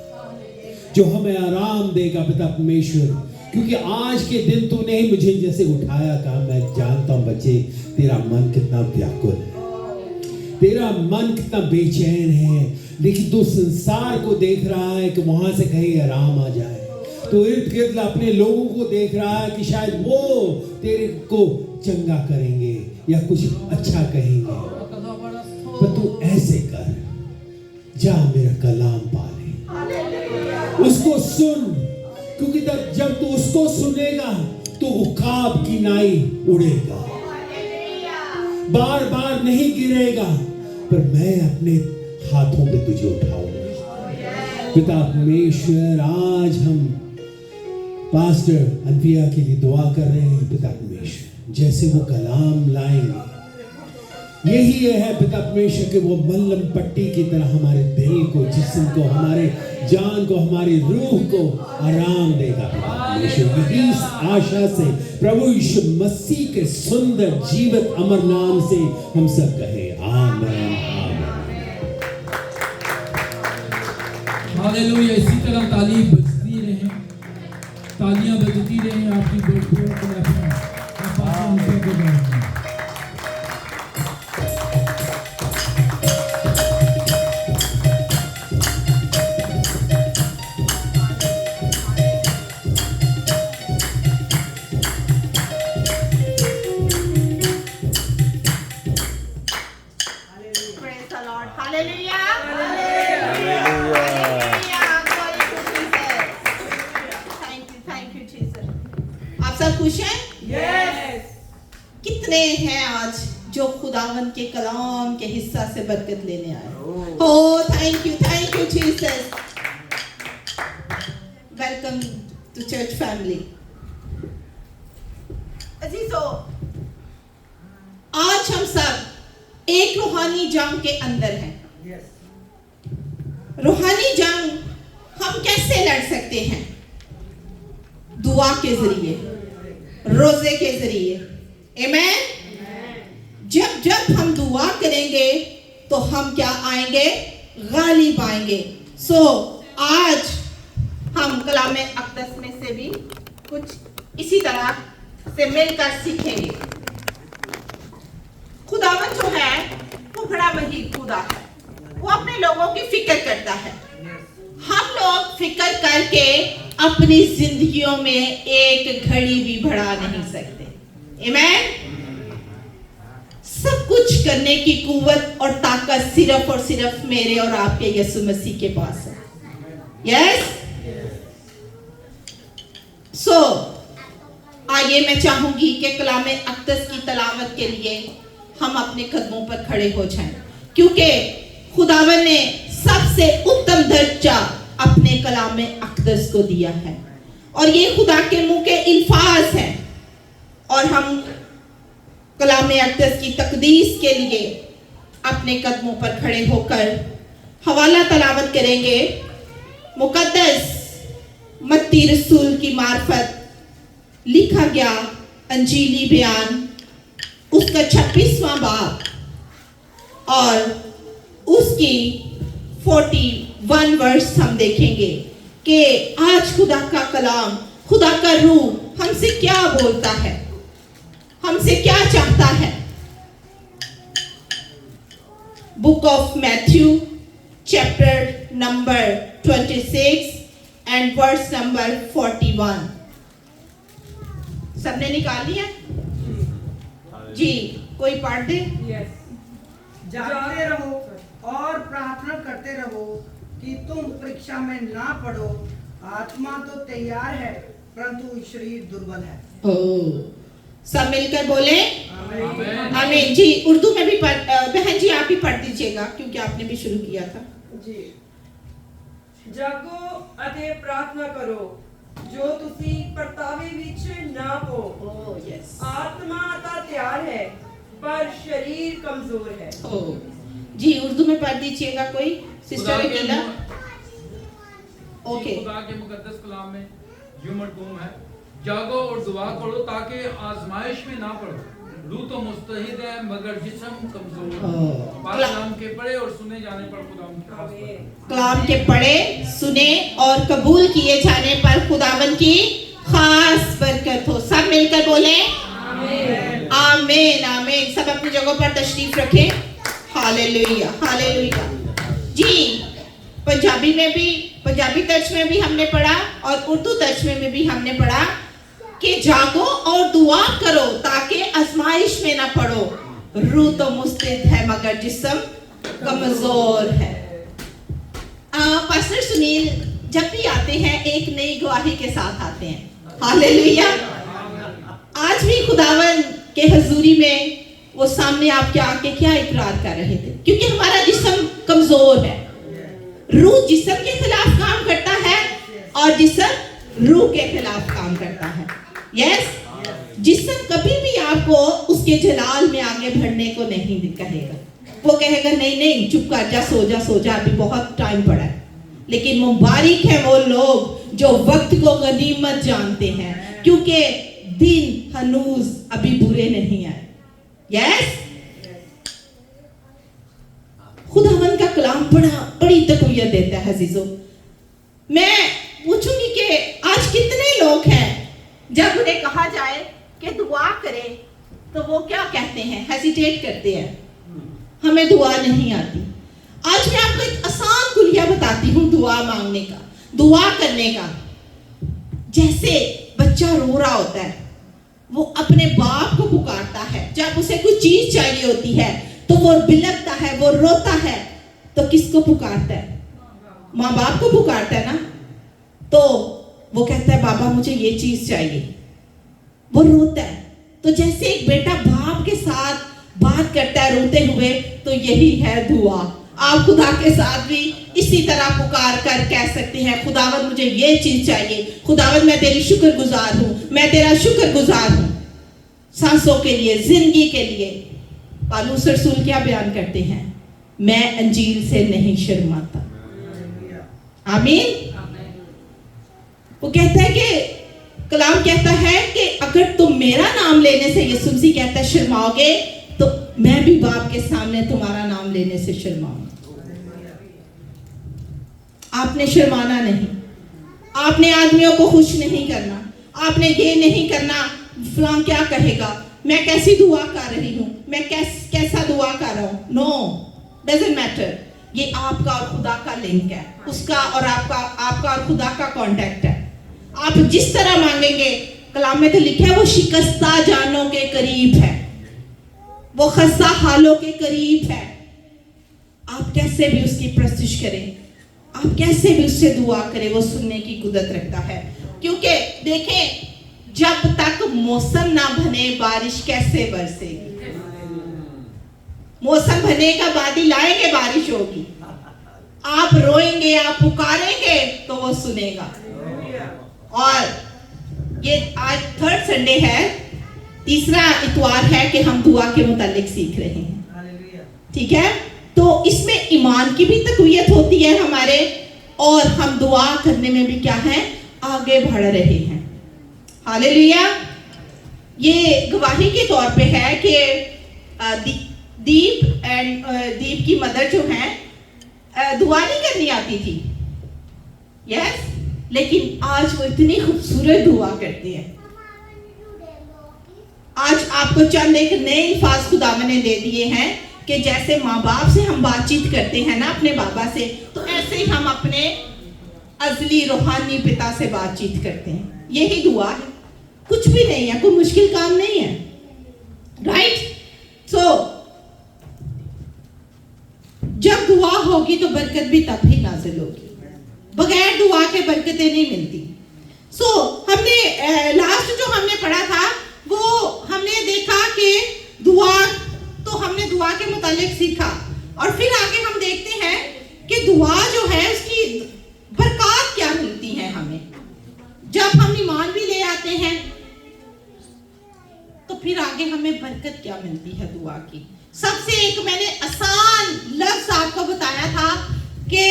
जो हमें आराम देगा पिता परमेश्वर। क्योंकि आज के दिन तूने ही मुझे जैसे उठाया, कहा मैं जानता हूं बच्चे तेरा मन कितना व्याकुल है, तेरा मन कितना बेचैन है, लेकिन तू संसार को देख रहा है कि वहां से कहीं आराम आ जाए। तो इर्द गिर्द अपने लोगों को देख रहा है कि शायद वो तेरे को चंगा करेंगे या कुछ अच्छा कहेंगे, पर तू ऐसे कर, जा मेरा कलाम पाले, उसको सुन, क्योंकि जब तू उसको सुनेगा तो उकाब की नाई उड़ेगा, बार बार नहीं गिरेगा, पर मैं अपने हाथों पे तुझे उठाऊंगा। पिता परमेश्वर, आज हम पास्टर अनफिया के लिए दुआ कर रहे हैं पिता परमेश्वर, जैसे वो कलाम लाएंगे, यही है पिता परमेश्वर कि वो मल्लम पट्टी की तरह हमारे दिल को, जिस्म को, हमारे जान को, हमारी रूह को आराम देगा पिता परमेश्वर। यही आशा से प्रभु यीशु मसीह के सुंदर जीवित अमर नाम से हम सब कहें आमीन, आमीन। हालेलुया। इसी तरह तालियां बजती रहें, तालियां बजती रहें आपकी बड़बड़ को अपना कितने हैं आज जो खुदावन के कलाम के हिस्सा से बरकत लेने आए। Oh, thank you Jesus. Welcome to church family. अजीजों, आज हम सब एक रूहानी जंग के अंदर हैं। रूहानी जंग हम कैसे लड़ सकते हैं? दुआ के जरिए, रोजे के जरिए। आमीन। जब जब हम दुआ करेंगे तो हम क्या आएंगे? गालिब आएंगे। सो आज हम कलामे अक़दस में से भी कुछ इसी तरह से मिलकर सीखेंगे। खुदावन जो है वो बड़ा वही खुदा है, वो अपने लोगों की फिक्र करता है। हम लोग फिक्र करके अपनी जिंदगियों में एक घड़ी भी बढ़ा नहीं सकते। आमीन। सब कुछ करने की कुव्वत और ताकत सिर्फ और सिर्फ मेरे और आपके यीशु मसीह के पास है। यस। सो आइए मैं चाहूंगी कि कलामे अक़दस की तलावत के लिए हम अपने कदमों पर खड़े हो जाएं, क्योंकि खुदावन ने सबसे उत्तम दर्जा अपने कलामे अक़दस को दिया है और ये खुदा के मुंह के अल्फाज हैं। और हम कलामे अक़दस की तकदीस के लिए अपने कदमों पर खड़े होकर हवाला तलावत करेंगे। मुकद्दस मत्ती रसूल की मार्फत लिखा गया अंजीली बयान, उसका 26वां बाब और उसकी 41 वर्स हम देखेंगे कि आज खुदा का कलाम, खुदा का रूह हमसे क्या बोलता है, हमसे क्या चाहता है। Book of Matthew chapter number 26 and verse number 41। सबने निकाल लिया? जी, कोई पढ़ दे। जागते रहो और प्रार्थना करते रहो कि तुम परीक्षा में ना पड़ो। आत्मा तो तैयार है परंतु शरीर दुर्बल है। सब मिलकर बोले आमीन। जी, उर्दू में भी बहन जी आप भी पढ़ दीजिएगा क्योंकि आपने भी शुरू किया था। जी। जागो ਅਤੇ प्रार्थना करो जो तुसी परतावे विच ना पो। यस। आत्मा तो तैयार है पर शरीर कमजोर है। जी, उर्दू में पढ़ दीजिएगा कोई सिस्टर अकीला। ओके। खुदा के मुकद्दस कलाम में यूं मरकूम है, जागो और दुआ करो ताकि आजमाइश में ना पड़ो। रूह तो मुस्तहिद है मगर जिस्म कमजोर है। कलाम के पढ़े और सुने जाने पर खुदावन की खास बरकत। कलाम के पढ़े, सुने और कबूल किए जाने पर खुदावन की खास बरकत हो। सब मिलकर बोले आमीन आमीन आमीन। सब अपनी जगहों पर तशरीफ रखें। Hallelujah hallelujah. जी, पंजाबी में भी, पंजाबी तर्जुमे में भी हमने पढ़ा और उर्दू तर्जुमे में भी हमने पढ़ा कि जागो और दुआ करो ताकि आजमाइश में ना पड़ो। रूह तो मुस्तैद है मगर जिस्म कमजोर है। पास्टर सुनील जब भी आते हैं एक नई गवाही के साथ आते हैं। हालेलुया। आज भी खुदावन के हजूरी में वो सामने आपके आके क्या इकरार कर रहे थे, क्योंकि हमारा जिस्म कमजोर है। रूह जिस्म के खिलाफ काम करता है और जिस्म रूह के खिलाफ काम करता है। यस। जिस्म कभी भी आपको उसके जलाल में आगे बढ़ने को नहीं कहेगा। वो कहेगा नहीं नहीं चुप कर जा, सो जा अभी बहुत टाइम पड़ा है। लेकिन मुबारक है वो लोग जो वक्त को गनीमत जानते हैं, क्योंकि दिन हनूज अभी बुरे नहीं आए। यस। खुदावन का कलाम बड़ी तकवीत देता है अजीजों। मैं पूछूंगी कि आज कितने लोग हैं जब उन्हें कहा जाए कि दुआ करें तो वो क्या कहते हैं? हेजिटेट करते हैं, हमें दुआ नहीं आती। आज मैं आपको एक आसान कुलिया बताती हूँ दुआ मांगने का, दुआ करने का। जैसे बच्चा रो रहा होता है, वो अपने बाप को पुकारता है। जब उसे कोई चीज चाहिए होती है तो वो बिलखता है, वो रोता है, तो किसको पुकारता है? माँ बाप को पुकारता है ना। तो वो कहता है बाबा मुझे ये चीज चाहिए, वो रोता है। तो जैसे एक बेटा बाप के साथ बात करता है रोते हुए, तो यही है दुआ। आप खुदा के साथ भी इसी तरह पुकार कर कह सकते हैं खुदावंद मुझे ये चीज चाहिए, खुदावंद मैं तेरी शुक्रगुजार हूँ, मैं तेरा शुक्रगुजार हूँ सांसों के लिए, जिंदगी के लिए। पालूस रसूल क्या बयान करते हैं? मैं अंजील से नहीं शर्माता। आमीन। वो कहता है कि कलाम कहता है कि अगर तुम मेरा नाम लेने से, यीशु मसीह कहता है, शर्माओगे तो मैं भी बाप के सामने तुम्हारा नाम लेने से शर्माऊंगा। आपने शर्माना नहीं, आपने आदमियों को खुश नहीं करना, आपने ये नहीं करना फलां क्या कहेगा, मैं कैसी दुआ कर रही हूं, मैं कैसा दुआ कर रहा हूं। No, doesn't matter. ये आपका और खुदा का लिंक है, उसका और आपका और खुदा का कांटेक्ट है। आप जिस तरह मांगेंगे, कलाम में तो लिखा है वो शिकस्ता जानों के करीब है, वो खस्ता हालों के करीब है। आप कैसे भी उसकी प्रस्तुति करें, आप कैसे भी उससे दुआ करें, वो सुनने की कुदरत रखता है। क्योंकि देखें, जब तक मौसम ना बने बारिश कैसे बरसेगी। मौसम बनेगा, बादल आएंगे, बारिश होगी। आप रोएंगे, आप पुकारेंगे तो वो सुनेगा। और ये आज थर्ड संडे है, तीसरा इतवार है कि हम दुआ के मुतालिक सीख रहे हैं, ठीक है। तो इसमें ईमान की भी तकवीयत होती है हमारे, और हम दुआ करने में भी क्या है, आगे बढ़ रहे हैं। हालेलुया। ये गवाही के तौर पे है कि दीप की मदर जो है दुआ नहीं करनी आती थी, यस, लेकिन आज वो इतनी खूबसूरत दुआ करते हैं। आज आपको चंद एक नए अल्फाज खुदावन ने दे दिए हैं कि जैसे माँ बाप से हम बातचीत करते हैं ना अपने बाबा से, तो ऐसे ही हम अपने अजली रूहानी पिता से बातचीत करते हैं। यही दुआ है, कुछ भी नहीं है, कोई मुश्किल काम नहीं है, राइट। सो जब दुआ होगी तो बरकत भी तब ही नाजिल होगी, बगैर दुआ के बरकतें नहीं मिलती। सो हमने लास्ट जो हमने पढ़ा था वो हमने देखा कि दुआ, तो हमने दुआ के मुतालिक सीखा, और फिर आगे हम देखते हैं कि दुआ जो है उसकी बरकत क्या मिलती है हमें। जब हम ईमान भी ले आते हैं तो फिर आगे हमें बरकत क्या मिलती है दुआ की। सबसे एक मैंने आसान लफ्ज आपको बताया था कि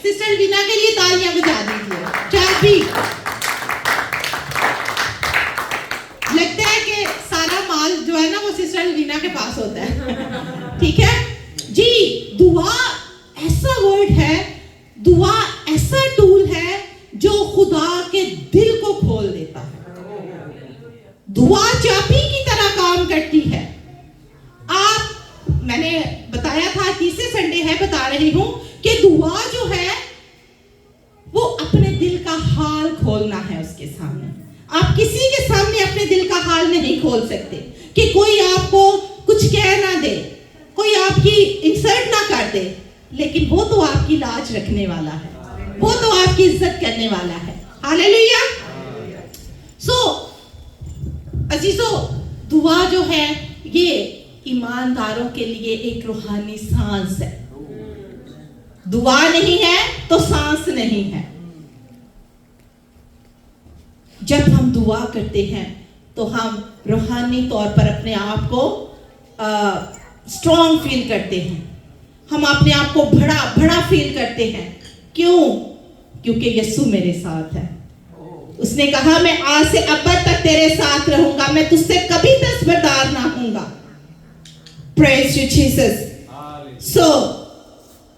सिस्टर वीना के लिए तालियां बजा दीजिए। चाबी, लगता है कि सारा माल जो है ना वो सिस्टर वीना के पास होता है, ठीक है जी। दुआ ऐसा वर्ड है, दुआ ऐसा टूल है जो खुदा के दिल को खोल देता है। दुआ चाबी की तरह काम करती है। मैंने बताया था, तीसरे संडे है, बता रही हूं कि दुआ जो है वो अपने दिल का हाल खोलना है उसके सामने। आप किसी के सामने अपने दिल का हाल नहीं खोल सकते कि कोई आपको कुछ कह ना दे, कोई आपकी इंसल्ट ना कर दे, लेकिन वो तो आपकी लाज रखने वाला है, वो तो आपकी इज्जत करने वाला है। हालेलुया। सो अजीजों, दुआ जो है ये ईमानदारों के लिए एक रूहानी सांस है। दुआ नहीं है तो सांस नहीं है। जब हम दुआ करते हैं तो हम रूहानी तौर पर अपने आप को स्ट्रॉन्ग फील करते हैं, हम अपने आप को बड़ा फील करते हैं। क्यों? क्योंकि यीशु मेरे साथ है। उसने कहा, मैं आज से अब तक तेरे साथ रहूंगा, मैं तुझसे कभी दस्तबरदार ना होऊंगा। Praise you Jesus. So,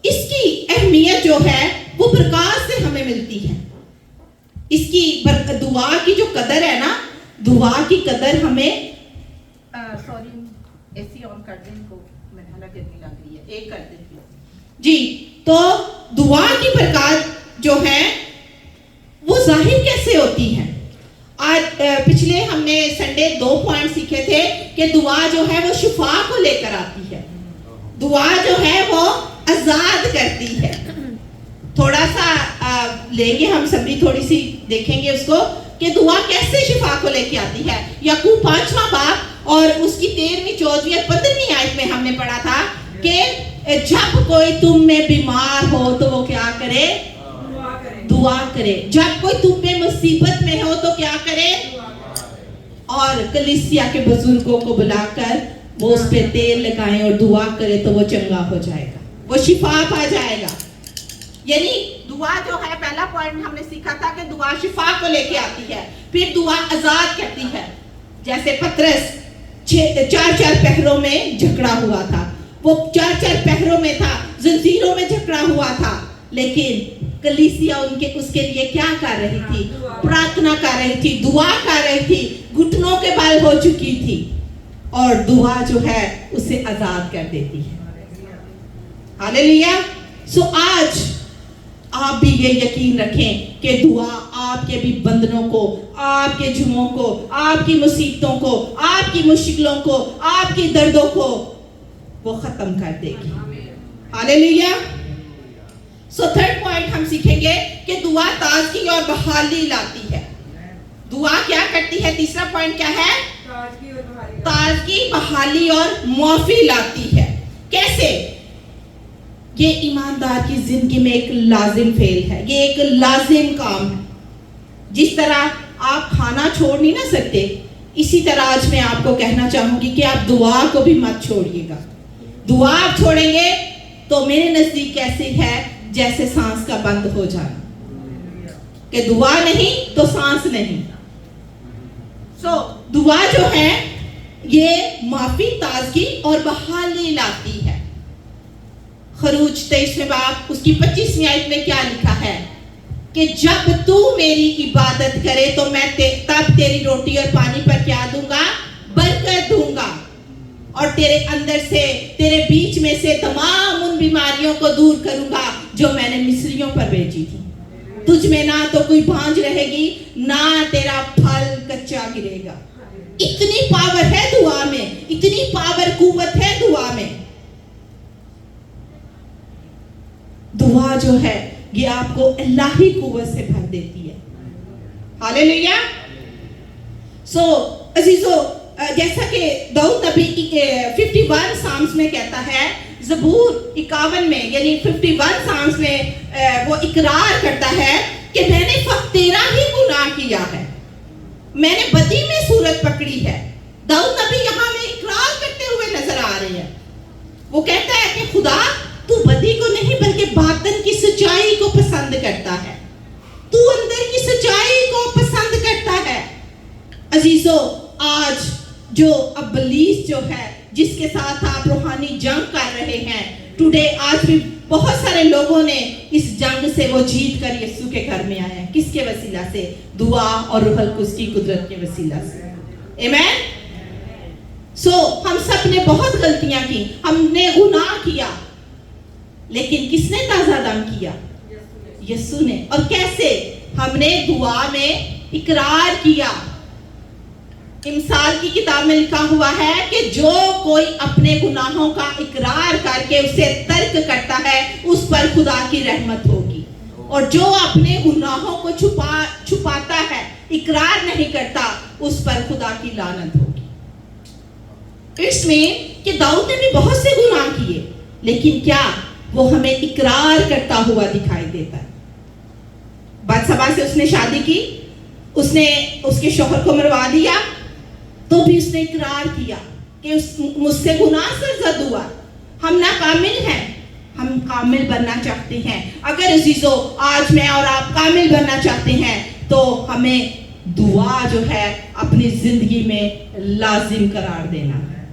इसकी अहमियत जो है वो प्रकाश से हमें मिलती है। इसकी दुआ की जो कदर है ना, दुआ की कदर हमें सॉरी एसी ऑन कर दें इनको, मैंने हालांकि गर्मी लग रही है, एक कर दें जी। तो दुआ की बरकत जो है वो जाहिर कैसे होती है? आज पिछले हमने संडे 2 पॉइंट सीखे थे कि दुआ जो है वो शिफा को लेकर आती है, दुआ जो है वो आजाद करती है। थोड़ा सा लेंगे हम सभी, थोड़ी सी देखेंगे उसको कि दुआ कैसे शिफा को लेकर आती है। याकूब 5वां बाब और उसकी 13वीं 14वीं और 15वीं आयत में हमने पढ़ा था कि जब कोई तुम में बीमार हो तो वो क्या करे? दुआ करे। जब कोई तुम में मुसीबत में हो तो क्या करे? और कलीसिया के बुजुर्गों को बुलाकर वो उस पे तेल लगाएं और दुआ करे तो वो चंगा हो जाएगा, वो शिफा पा जाएगा। यानी दुआ जो है, पहला पॉइंट हमने सीखा था कि दुआ शिफा को लेके आती है, फिर दुआ आजाद करती है। जैसे पतरस 4 पहरों में जकड़ा हुआ था, वो 4 पहरों में था, जंजीरों में जकड़ा हुआ था, लेकिन कलीसिया उसके लिए क्या कर रही थी? प्रार्थना कर रही थी, दुआ कर रही थी, घुटनों के बल हो चुकी थी, और दुआ जो है उसे आजाद कर देती है। हालेलुया। सो आज आप भी ये यकीन रखें कि दुआ आपके भी बंधनों को, आपके जुमों को, आपकी मुसीबतों को, आपकी मुश्किलों को, आपकी दर्दों को वो खत्म कर देगी। हालेलुया। सो थर्ड पॉइंट हम सीखेंगे कि दुआ ताजगी और बहाली लाती है। दुआ क्या करती है? तीसरा पॉइंट क्या है? ताजगी, बहाली और माफी लाती है। कैसे? ये ईमानदार की जिंदगी में एक लाजिम फेल है, ये एक लाजिम काम है। जिस तरह आप खाना छोड़ नहीं ना सकते, इसी तरह आज मैं आपको कहना चाहूंगी कि आप दुआ को भी मत छोड़िएगा। दुआ आप छोड़ेंगे तो मेरे नजदीक कैसे है जैसे सांस का बंद हो जाना, कि दुआ नहीं तो सांस नहीं। सो दुआ जो है ये माफी, ताजगी और बहाली लाती है। खरूज 23वें बाब उसकी 25वीं आयत में क्या लिखा है कि जब तू मेरी इबादत करे तो मैं तब तेरी रोटी और पानी पर क्या दूंगा? बरकत दूंगा, और तेरे अंदर से, तेरे बीच में से तमाम उन बीमारियों को दूर करूंगा जो मैंने मिस्रियों पर भेजी थी। तुझ में ना तो कोई भांज रहेगी, ना तेरा फल कच्चा गिरेगा। इतनी पावर है दुआ में, इतनी पावर, कुव्वत है दुआ में। दुआ जो है ये आपको इलाही कुव्वत से भर देती है। हालेलुया। सो अजीजों, जैसा कि दाऊद नबी 51 साम्स में कहता है, ज़बूर 51 में यानी 51 साम्स में वो इकरार करता है कि मैंने फक्त तेरा ही गुनाह किया है, मैंने बदी में सूरत पकड़ी है। दाऊद नबी यहाँ में इकरार करते हुए नजर आ रहे हैं। वो कहता है कि खुदा तू बदी को नहीं बल्कि बातन की सच्चाई को पसंद करता है, तू अंदर की सच्चाई को पसंद करता है। अजीजों, आज जो अबलीस जो है, जिसके साथ आप रूहानी जंग कर रहे हैं, टुडे आज भी बहुत सारे लोगों ने इस जंग से वो जीत कर यीशु के घर में आए हैं। किसके वसीला से? दुआ और रूहुल कुद्स की कुदरत के वसीला से। आमीन। सो हम सब ने बहुत गलतियां की, हमने गुनाह किया, लेकिन किसने ताजा दम किया? यीशु ने। और कैसे? हमने दुआ में इकरार किया। इमसाल की किताब में लिखा हुआ है कि जो कोई अपने गुनाहों का इकरार करके उसे तर्क करता है उस पर खुदा की रहमत होगी, और जो अपने गुनाहों को छुपाता है, इकरार नहीं करता, उस पर खुदा की लानत होगी। इसमें कि दाऊद ने भी बहुत से गुनाह किए, लेकिन क्या वो हमें इकरार करता हुआ दिखाई देता है? बादशाह से उसने शादी की, उसने उसके शौहर को मरवा दिया, तो भी उसने इकरार किया कि मुझसे गुनाह सरजद हुआ। हम नाकामिल हैं, हम कामिल बनना चाहते हैं। अगर अजीजों आज मैं और आप कामिल बनना चाहते हैं तो हमें दुआ जो है अपनी जिंदगी में लाजिम करार देना है,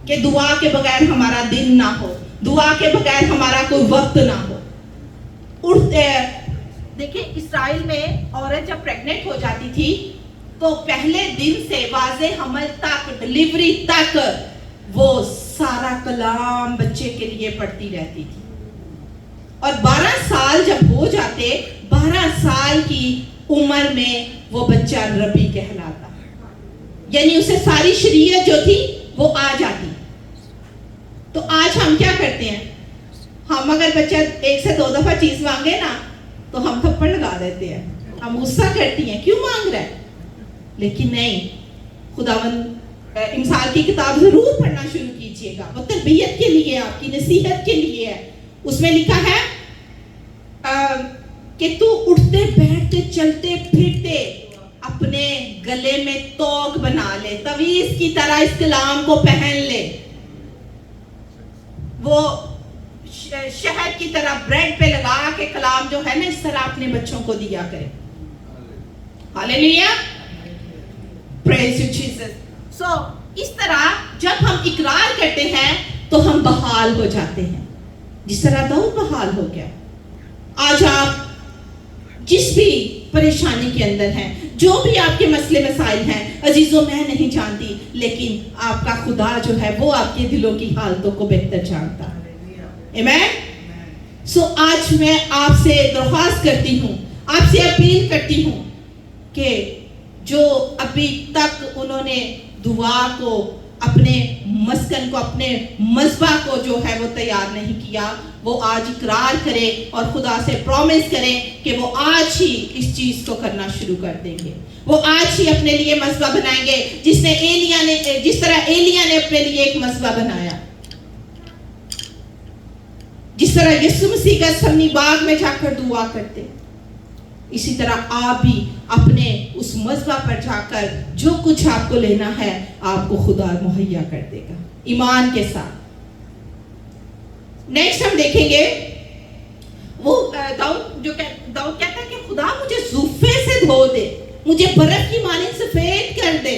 कि दुआ के बगैर हमारा दिन ना हो, दुआ के बगैर हमारा कोई वक्त ना हो। देखिए, इस्राइल में औरत जब प्रेग्नेंट हो जाती थी तो पहले दिन से वाज़े हमल तक, डिलीवरी तक वो सारा कलाम बच्चे के लिए पढ़ती रहती थी। और 12 साल जब हो जाते, 12 साल की उम्र में वो बच्चा रबी कहलाता, यानी उसे सारी शरीयत जो थी वो आ जाती। तो आज हम क्या करते हैं? हम अगर बच्चा 1 से 2 दफा चीज मांगे ना तो हम थप्पड़ लगा देते हैं, हम गुस्सा करती हैं, क्यों मांग रहा है? लेकिन नहीं, खुदावंद इमसाल की किताब जरूर पढ़ना शुरू कीजिएगा, वो तरबियत के लिए, आपकी नसीहत के लिए है। उसमें लिखा है कि तू उठते बैठते चलते फिरते अपने गले में तोक बना ले, तवीज की तरह इस कलाम को पहन ले, वो शहद की तरह ब्रेड पे लगा के कलाम जो है ना, इस तरह अपने बच्चों को दिया करें। Hallelujah, praise you Jesus. So इस तरह जब हम इकरार करते हैं तो हम बहाल हो जाते हैं, जिस तरह दाऊद बहाल हो गया। आज आप जिस भी परेशानी के अंदर हैं, जो भी आपके मसले मसाइल हैं, अजीजों मैं नहीं जानती, लेकिन आपका खुदा जो है वो आपके दिलों की हालतों को बेहतर जानता है। आमीन। सो आज मैं आपसे दरख्वास्त करती हूँ, आपसे अपील करती हूँ कि जो अभी तक उन्होंने दुआ को, अपने मस्कन को, अपने मज़बा को जो है वो तैयार नहीं किया, वो आज इकरार करें और खुदा से प्रॉमिस करें कि वो आज ही इस चीज़ को करना शुरू कर देंगे। वो आज ही अपने लिए मज़बा बनाएंगे, जिस तरह एलिया ने अपने लिए एक मज़बा बनाया, जिस तरह यीशु मसीह का समनी बाग में जाकर दुआ करते, इसी तरह आप भी अपने उस मज़बा पर जाकर जो कुछ आपको लेना है आपको खुदा मुहैया कर देगा, ईमान के साथ। नेक्स्ट हम देखेंगे वो दाऊद कहता है कि खुदा मुझे ज़ुल्फ़े से धो दे, मुझे बर्फ की मानिंद सफेद कर दे।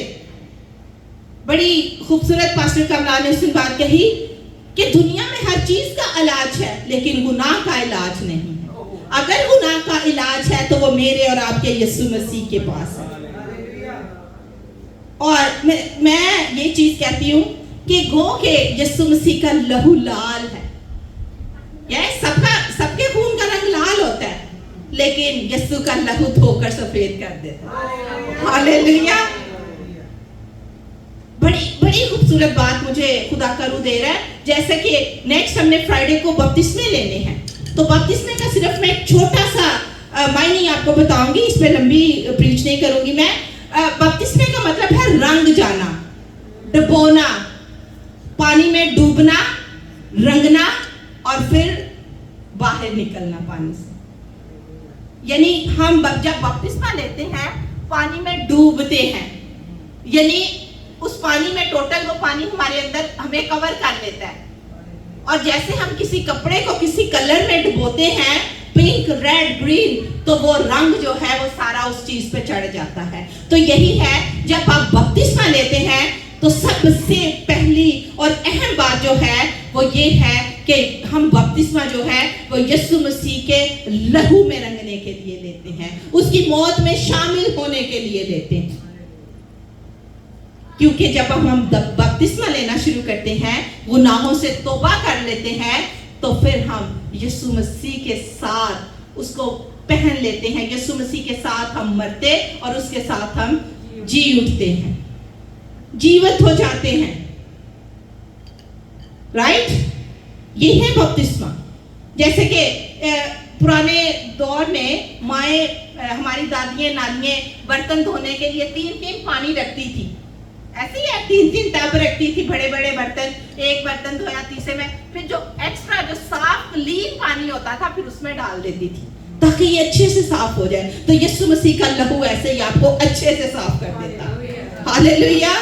बड़ी खूबसूरत पास्टर कमरान ने उस बात कही कि दुनिया में हर चीज का इलाज है, लेकिन गुनाह का इलाज नहीं है। अगर गुनाह का इलाज है तो वो मेरे और आपके यीशु मसीह के पास है। और मैं ये चीज कहती हूँ कि गो के यीशु मसीह का लहू लाल है। यह सबके खून का रंग लाल होता है, लेकिन यीशु का लहू धोकर सफेद कर देता है। हालेलुया। बड़ी खूबसूरत बात मुझे खुदा का रूह दे रहा है। जैसे कि नेक्स्ट हमने फ्राइडे को बपतिस्मे लेने हैं, तो बपतिस्मे का सिर्फ मैं एक छोटा सा मायने आपको बताऊंगी, इस पे लंबी प्रीच नहीं करूंगी मैं। बपतिस्मे का मतलब है रंग जाना, डुबोना, पानी में डूबना, रंगना और फिर बाहर निकलना पानी से। यानी हम जब बपतिस्मा लेते हैं पानी में डूबते हैं, यानी उस पानी में टोटल वो पानी हमारे अंदर हमें कवर कर लेता है। और जैसे हम किसी कपड़े को किसी कलर में डुबोते हैं, पिंक, रेड, ग्रीन, तो वो रंग जो है वो सारा उस चीज पे चढ़ जाता है। तो यही है, जब आप बपतिस्मा लेते हैं तो सबसे पहली और अहम बात जो है वो ये है कि हम बपतिस्मा जो है वो यीशु मसीह के लहू में रंगने के लिए लेते हैं, उसकी मौत में शामिल होने के लिए लेते हैं। क्योंकि जब हम बपतिस्मा लेना शुरू करते हैं, गुनाहों से तौबा कर लेते हैं, तो फिर हम यीशु मसीह के साथ उसको पहन लेते हैं। यीशु मसीह के साथ हम मरते और उसके साथ हम जी उठते हैं, जीवित हो जाते हैं। राइट, ये है बपतिस्मा। जैसे कि पुराने दौर में माएँ, हमारी दादियाँ, नानियाँ बर्तन धोने के लिए 3-3 पानी रखती थी। ऐसे ही 3-3 टब रखती थी, बड़े बड़े बर्तन। एक बर्तन धोया, तीसरे में फिर जो एक्स्ट्रा जो साफ क्लीन पानी होता था फिर उसमें डाल देती थी ताकि ये अच्छे से साफ हो जाए। तो यीशु मसीह का लहू ऐसे ही आपको अच्छे से साफ कर देता। हालेलुया।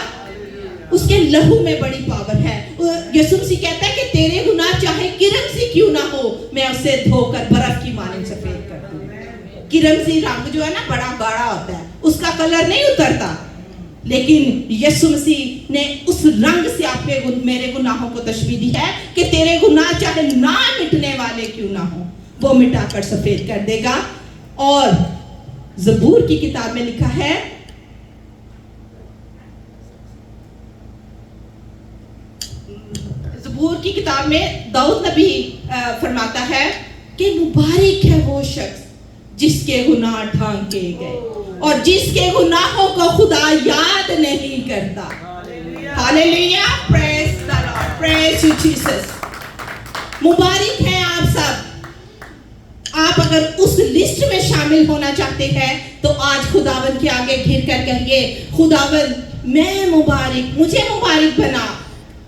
उसके लहू में बड़ी पावर है। यीशु मसीह कहता है कि तेरे गुनाह चाहे किरमसी क्यों ना हो, मैं उसे धोकर बर्फ की मानिंद सफेद कर दूं। किरमसी रंग जो है ना बड़ा गाढ़ा होता है, उसका कलर नहीं उतरता, लेकिन यीशु मसीह ने उस रंग से आपके मेरे गुनाहों को तशबीह दी है कि तेरे गुनाह चाहे ना मिटने वाले क्यों ना हो, वो मिटाकर सफेद कर देगा। और ज़बूर की किताब में लिखा है, ज़बूर की किताब में दाऊद नबी फरमाता है कि मुबारक है वो शख्स जिसके गुनाह ढांके गए और जिसके गुनाहों को खुदा याद नहीं करता। Hallelujah, praise the Lord, praise you Jesus. मुबारक है आप सब। आप अगर उस लिस्ट में शामिल होना चाहते हैं तो आज खुदावंद के आगे घिर कर कहिए, खुदावंद मैं मुबारक, मुझे मुबारक बना,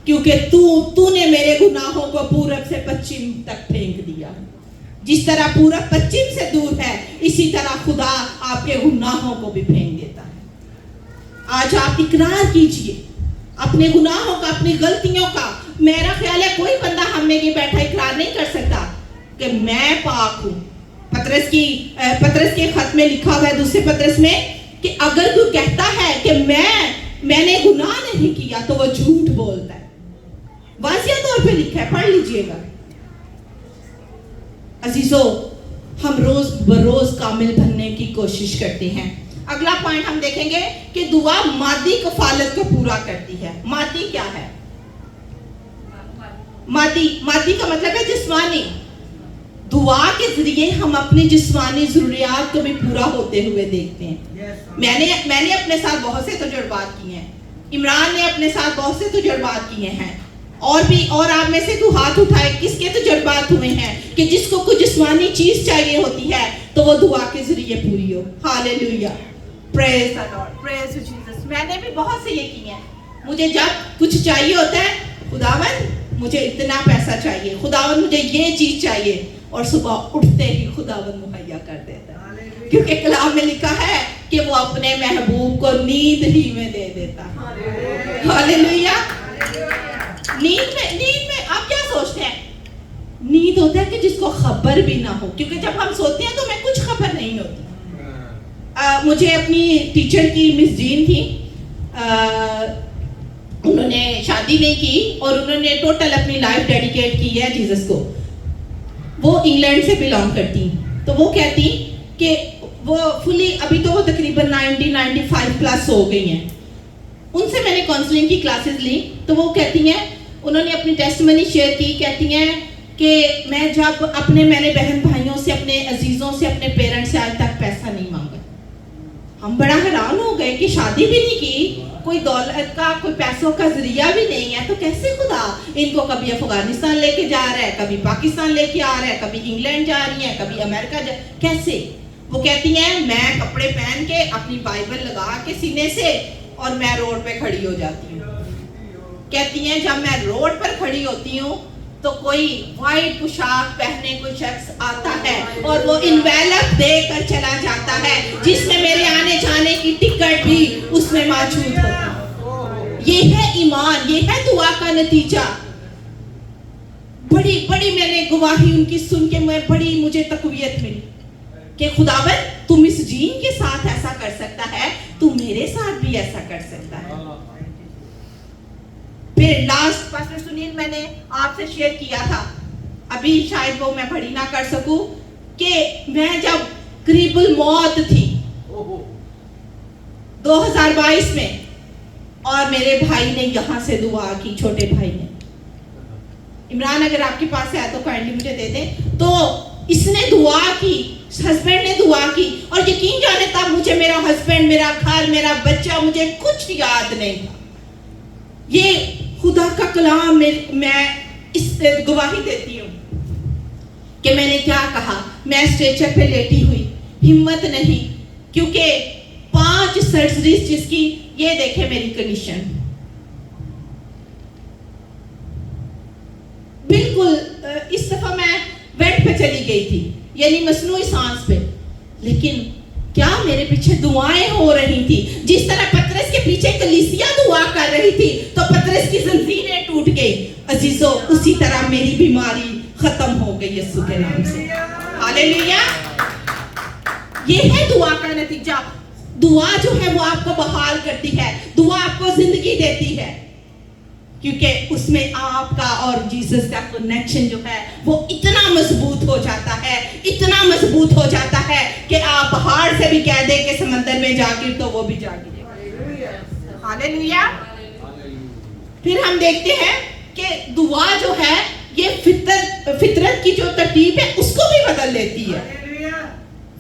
क्योंकि तूने मेरे गुनाहों को पूरब से पश्चिम तक फेंक दिया। जिस तरह पूरब पश्चिम से दूर है, इसी तरह खुदा आपके गुनाहों को भी फेंक देता है। आज आप इकरार कीजिए अपने गुनाहों का, अपनी गलतियों का। मेरा ख्याल है कोई बंदा हम में ये बैठा इकरार नहीं कर सकता कि मैं पाक हूं। पतरस के खत में लिखा हुआ है, दूसरे पतरस में, कि अगर कोई कहता है कि मैंने गुनाह नहीं किया तो वो झूठ बोलता है। वाजिया तौर पे लिखा है, पढ़ लीजिएगा। अजीजों, हम रोज बरोज कामिल बनने की कोशिश करते हैं। अगला पॉइंट हम देखेंगे कि दुआ मादी कफालत को पूरा करती है। मादी क्या है? मादी का मतलब है जिस्मानी। दुआ के जरिए हम अपनी जिस्मानी जरूरियात को भी पूरा होते हुए देखते हैं। मैंने अपने साथ बहुत से तजुर्बात किए हैं, इमरान ने अपने साथ बहुत से तजुर्बात किए हैं, और आप में से कोई हाथ उठाए किसके तजुर्बात हुए हैं कि जिसको कुछ जिस्मानी चीज चाहिए होती है तो वो दुआ के जरिए पूरी हो। Hallelujah, praise the Lord, praise to Jesus. मैंने भी बहुत से ये किए हैं। मुझे जब कुछ चाहिए होता है, खुदावन मुझे इतना पैसा चाहिए, खुदावन मुझे ये चीज चाहिए, और सुबह उठते ही खुदावन मुहैया कर देता है, क्योंकि कलाम में लिखा है कि वो अपने महबूब को नींद ही में दे देता है। हालेलुया। नींद में आप क्या सोचते हैं? नींद होता है कि जिसको खबर भी ना हो, क्योंकि जब हम सोते हैं तो हमें कुछ खबर नहीं होती। मुझे अपनी टीचर की मिस जीन थी, उन्होंने शादी नहीं की और उन्होंने टोटल अपनी लाइफ डेडिकेट की है जीसस को। वो इंग्लैंड से बिलोंग करती, तो वो कहती कि वो फुली, अभी तो वो तकरीबन 90-95 प्लस हो गई हैं। उनसे मैंने काउंसलिंग की क्लासेस ली, तो वो कहती हैं, उन्होंने अपनी टेस्टिमनी शेयर की, कहती हैं कि मैंने बहन भाइयों से, अपने अजीजों से, अपने पेरेंट्स से आज तक पैसा नहीं मांगा। हम बड़ा हैरान हो गए कि शादी भी नहीं की, कोई दौलत का, कोई पैसों का जरिया भी नहीं है, तो कैसे खुदा इनको कभी अफगानिस्तान लेके जा रहा है, कभी पाकिस्तान लेके आ रहा है, कभी इंग्लैंड जा रही है, कभी अमेरिका कैसे? वो कहती हैं, मैं कपड़े पहन के अपनी बाइबल लगा के सीने से और मैं रोड पे खड़ी हो जाती हूँ। कहती हैं, जब मैं रोड पर खड़ी होती हूँ तो कोई व्हाइट पोशाक पहने कोई शख्स आता है और वो इन्वेलप देकर चला जाता है, जिसमें मेरे आने जाने की टिकट भी उसमें मौजूद होती है। ये है ईमान, ये है दुआ का नतीजा। बड़ी मैंने गवाही उनकी सुन के मुझे तकवीयत मिली कि खुदावन तुम इस जीन के साथ ऐसा कर सकता है, तू मेरे साथ भी ऐसा कर सकता है। फिर लास्ट पास्टर सुनील मैंने आपसे शेयर किया था, अभी शायद वो मैं बड़ी ना कर सकूं, कि मैं जब करीबुल मौत थी 2022 में, और मेरे भाई ने यहाँ से दुआ की, छोटे भाई ने, इमरान अगर आपके पास है तो काइंडली मुझे दे दें, तो इसने दुआ की, हस्बैंड ने दुआ की, और यकीन जाने तब मुझे मेरा हस्बैंड, मेरा घर, मेरा बच्चा, मुझे कुछ याद नहीं था। ये खुदा का कलाम मैं इस गवाही देती हूँ कि मैंने क्या कहा। मैं स्ट्रेचर पे लेटी हुई, हिम्मत नहीं, क्योंकि 5 सर्जरीज जिसकी, ये देखे मेरी कंडीशन, बिल्कुल इस दफा मैं बेड पे चली गई थी, यानी मसनूई सांस पे, लेकिन क्या मेरे पीछे दुआएं हो रही थी। जिस तरह पतरस के पीछे कलीसिया दुआ कर रही थी तो पतरस की जंजीरें टूट गई। अजीजों, उसी तरह मेरी बीमारी खत्म हो गई यीशु के नाम से। हालेलुया। ये है दुआ का नतीजा। दुआ जो है वो आपको बहाल करती है, दुआ आपको जिंदगी देती है, क्योंकि उसमें आपका और जीसस का कनेक्शन जो है वो इतना मजबूत हो जाता है, इतना मजबूत हो जाता है कि आप पहाड़ से भी कह दे कि समंदर में जा गिर तो वो भी जा गिरेगा। हालेलुया। फिर हम देखते हैं कि दुआ जो है ये फितरत की जो तरतीब है उसको भी बदल देती है।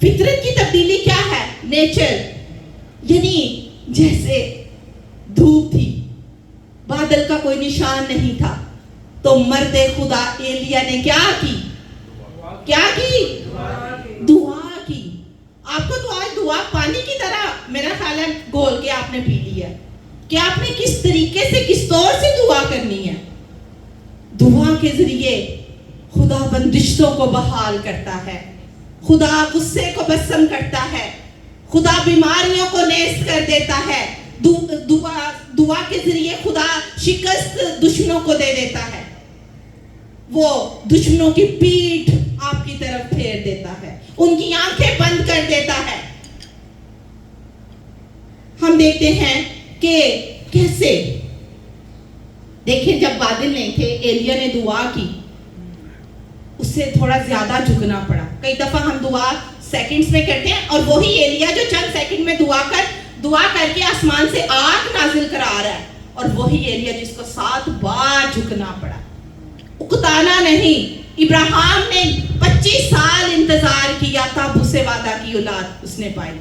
फितरत की तब्दीली क्या है? नेचर, यानी जैसे धूप थी, बादल का कोई निशान नहीं था, तो मर्दे खुदा एलिया ने क्या की? दुआ की। आपको तो आज दुआ पानी की तरह मेरा ख्याल है घोल के आपने पी ली है कि आपने किस तरीके से, किस तौर से दुआ करनी है। दुआ के जरिए खुदा बंदिशों को बहाल करता है, खुदा गुस्से को बसम करता है, खुदा बीमारियों को नेस्त कर देता है। दुआ के जरिए खुदा शिकस्त दुश्मनों को दे देता है। वो दुश्मनों की पीठ आपकी तरफ फेर देता है, उनकी आंखें बंद कर देता है। हम देखते हैं कि कैसे, देखिए जब बादल नहीं थे, एलिया ने दुआ की, उससे थोड़ा ज्यादा झुकना पड़ा। कई दफा हम दुआ सेकंड्स में करते हैं और वही एलिया जो चंद सेकंड में दुआ करके आसमान से आग नाजिल करा रहा है, और वही एलिया जिसको 7 बार झुकना पड़ा, उकताना नहीं। इब्राहिम ने 25 साल इंतजार किया, तब उसे वादा की औलाद उसने पाई।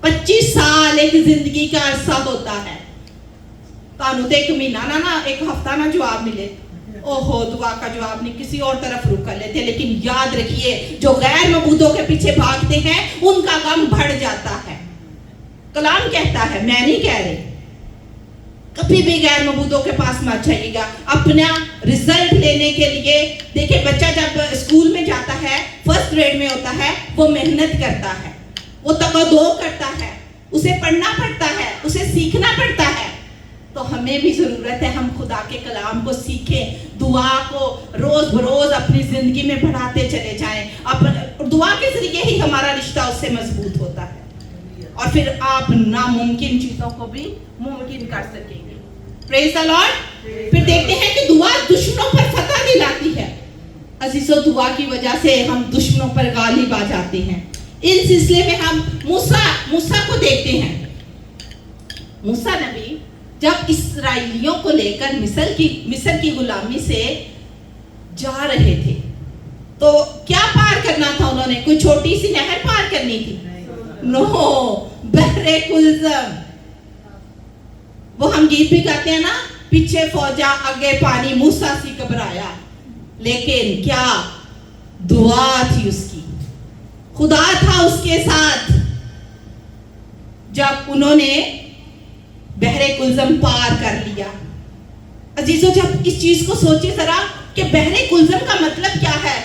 25 साल एक जिंदगी का अरसा होता है। तानू तो एक महीना ना एक हफ्ता ना जवाब मिले, ओहो दुआ का जवाब नहीं, किसी और तरफ रुक कर लेते। लेकिन याद रखिए, जो गैर मबूदों के पीछे भागते हैं उनका गम बढ़ जाता है। कलाम कहता है, मैं नहीं कह रही, कभी भी गैर मबूदों के पास मत जाइएगा। अपना रिजल्ट लेने के लिए देखिए, बच्चा जब स्कूल में जाता है, फर्स्ट ग्रेड में होता है, वो मेहनत करता है, वो तकदो करता है, उसे पढ़ना पड़ता है, उसे सीखना पड़ता है। तो हमें भी जरूरत है हम खुदा के कलाम को सीखें, दुआ को रोज बरोज अपनी जिंदगी में बढ़ाते चले जाएं। दुआ के जरिए ही हमारा रिश्ता उससे मजबूत होता है, और फिर आप नामुमकिन चीजों को भी मुमकिन कर सकेंगे। Praise the Lord. फिर देखते हैं कि दुआ दुश्मनों पर फतह दिलाती है। अजीजों, दुआ की वजह से हम दुश्मनों पर गालिब आ जाते हैं। इस सिलसिले में हम मूसा को देखते हैं। मूसा नबी जब इस्राएलियों को लेकर मिस्र की गुलामी से जा रहे थे, तो क्या पार करना था उन्होंने? कोई छोटी सी नहर पार करनी थी? नो, बहरे कुलज़म। वो हम गीत भी गाते हैं ना, पीछे फौजा आगे पानी, मूसा सी घबराया। लेकिन क्या दुआ थी उसकी, खुदा था उसके साथ। जब उन्होंने बहरे कुलज़म पार कर लिया। अजीजों, जब इस चीज को सोचे जरा कि बहरे कुलज़म का मतलब क्या है,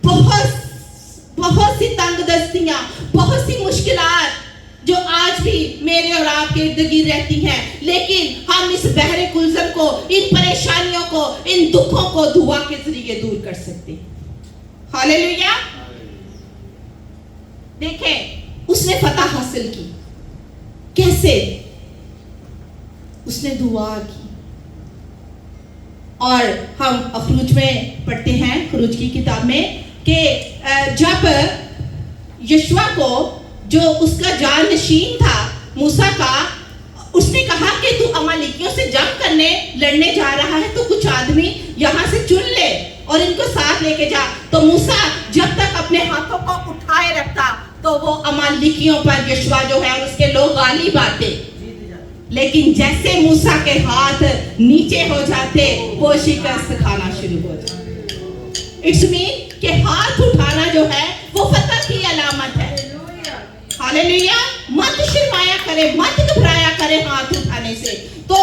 बहुत सी तंगदस्तियां, बहुत सी मुश्किलात जो आज भी मेरे और आपके इर्द गिर्द रहती हैं, लेकिन हम इस बहरे कुलज़म को, इन परेशानियों को, इन दुखों को दुआ के जरिए दूर कर सकते हैं। हालेलुया। देखें, उसने फतह हासिल की। कैसे? उसने दुआ की। और हम खरूज में पढ़ते हैं, खरूज की किताब में, कि जब यशुआ को, जो उसका जानशीन था मूसा का, उसने कहा कि तू अमालेकियों से जंग लड़ने जा रहा है, तो कुछ आदमी यहाँ से चुन ले और इनको साथ लेके जा। तो मूसा जब तक अपने हाथों को उठाए रखता, तो वो अमालेकियों पर यशुआ जो है और उसके लोग गालिब आते। लेकिन जैसे मूसा के हाथ नीचे हो जाते, वो शिकस्त खाना शुरू हो जाता। इट्स मीन कि हाथ उठाना जो है वो फतह की अलामत है। हालेलुया। मत शर्माया करे, मत घबराया करे हाथ उठाने से। तो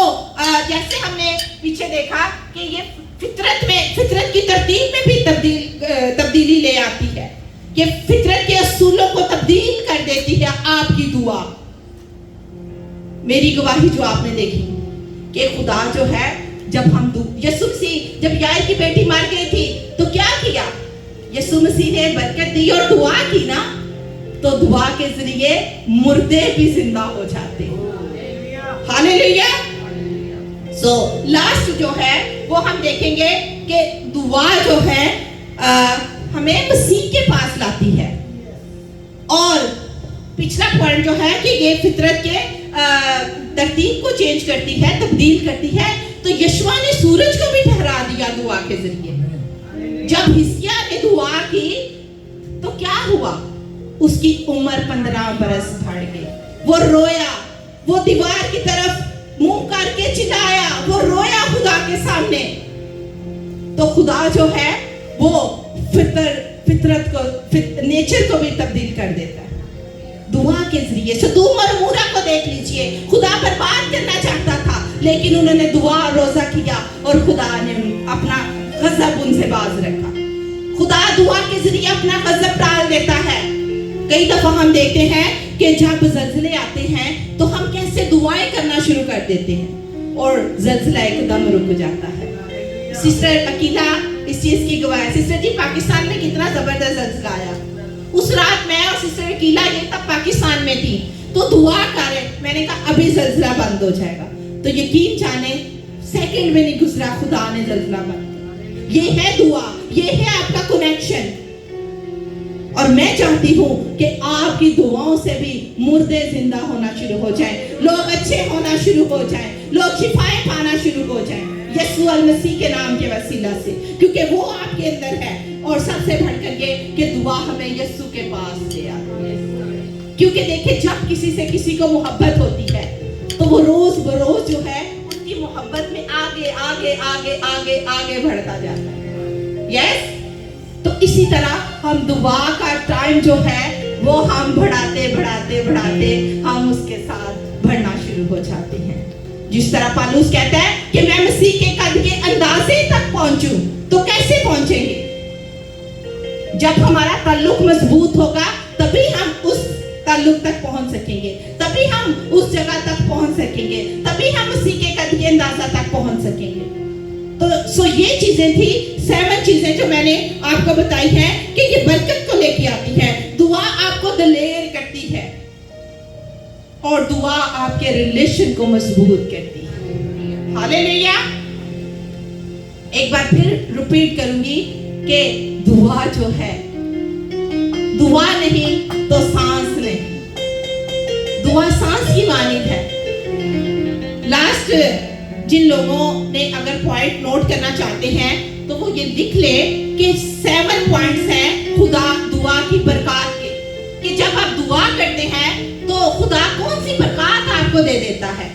जैसे हमने पीछे देखा कि ये फितरत की तरतीब में भी तब्दीली ले आती है। ये फितरत के असूलों को तब्दील कर देती है आपकी दुआ। मेरी गवाही जो आपने देखी कि खुदा जो है, जब हम यीशु मसीह जब यायर की बेटी मर गई थी, तो क्या किया? यीशु मसीह ने बरकत दी और दुआ की ना, तो दुआ के जरिए मुर्दे भी जिंदा हो जाते हैं। हालेलुया। सो लास्ट जो है वो हम देखेंगे कि दुआ जो है हमें मसीह के पास लाती है। और पिछला पॉइंट जो है कि ये फितरत के तरतीब को चेंज करती है, तब्दील करती है। तो यशुआ ने सूरज को भी ठहरा दिया दुआ के जरिए। जब हिस्किया ने दुआ की तो क्या हुआ? उसकी उम्र 15 बरस बढ़ गई। वो रोया, वो दीवार की तरफ मुंह करके चिल्लाया, वो रोया खुदा के सामने। तो खुदा जो है वो फितरत को, नेचर को भी तब्दील कर देता है दुआ के जरिए। सदूम और मूरा को देख लीजिए, खुदा बर्बाद करना चाहता था, लेकिन उन्होंने दुआ और रोजा किया और खुदा ने अपना गजब उनसे बाज रखा। खुदा दुआ के जरिए अपना गजब डाल देता है। कई दफा हम देखते हैं कि जब ज़ल्ज़ले आते हैं तो हम कैसे दुआएं करना शुरू कर देते हैं और ज़ल्ज़ला एकदम रुक जाता है। सिस्टर अकीला इस चीज की गवाह है। सिस्टर जी, पाकिस्तान में कितना जबरदस्त ज़लज़ला आया। उस रात मैं और सिस्टर अकीला ये तब पाकिस्तान में थी, तो दुआ करे, मैंने कहा अभी ज़लज़ला बंद हो जाएगा, तो यकीन जाने सेकंड में नहीं गुजरा, खुदा ने ज़लज़ला बंद किया। ये है दुआ, ये है आपका कनेक्शन। और मैं चाहती हूँ कि आपकी दुआओं से भी मुर्दे जिंदा होना शुरू हो जाएं, लोग अच्छे होना शुरू हो जाएं, लोग शिफाएं पाना शुरू हो जाएं यीशु मसीह के नाम के वसीला से, क्योंकि वो आपके अंदर है। और सबसे बढ़कर ये कि दुआ हमें यीशु के पास ले आती है, क्योंकि देखिए जब किसी से किसी को मोहब्बत होती है तो वो रोज बरोज जो है उनकी मोहब्बत में आगे आगे आगे आगे आगे बढ़ता जाता है। यस, तो इसी तरह हम दुआ का टाइम जो है वो हम बढ़ाते बढ़ाते बढ़ाते हम उसके साथ बढ़ना शुरू हो जाते हैं। जिस तरह पौलुस कहता है कि मैं मसीह के कद के अंदाजे तक पहुंचूं, तो कैसे पहुंचेंगे? जब हमारा ताल्लुक मजबूत होगा तभी हम उस ताल्लुक तक पहुंच सकेंगे, तभी हम उस जगह तक पहुंच सकेंगे, तभी हम मसीह के कद के अंदाजा तक पहुंच सकेंगे। तो ये चीजें थी, 7 चीजें जो मैंने आपको बताई हैं कि ये बरकत को लेके आती है। दुआ आपको दलेर करती है और दुआ आपके रिलेशन को मजबूत करती है। हालेलुया। एक बार फिर रिपीट करूंगी कि दुआ जो है, दुआ नहीं तो सांस नहीं, दुआ सांस की मानिंद है। लास्ट जिन लोगों ने अगर पॉइंट नोट करना चाहते हैं तो वो ये लिख ले कि 7 पॉइंट्स हैं खुदा दुआ की बरकत के, कि जब आप दुआ करते हैं तो खुदा कौन सी बरकत आपको दे देता है।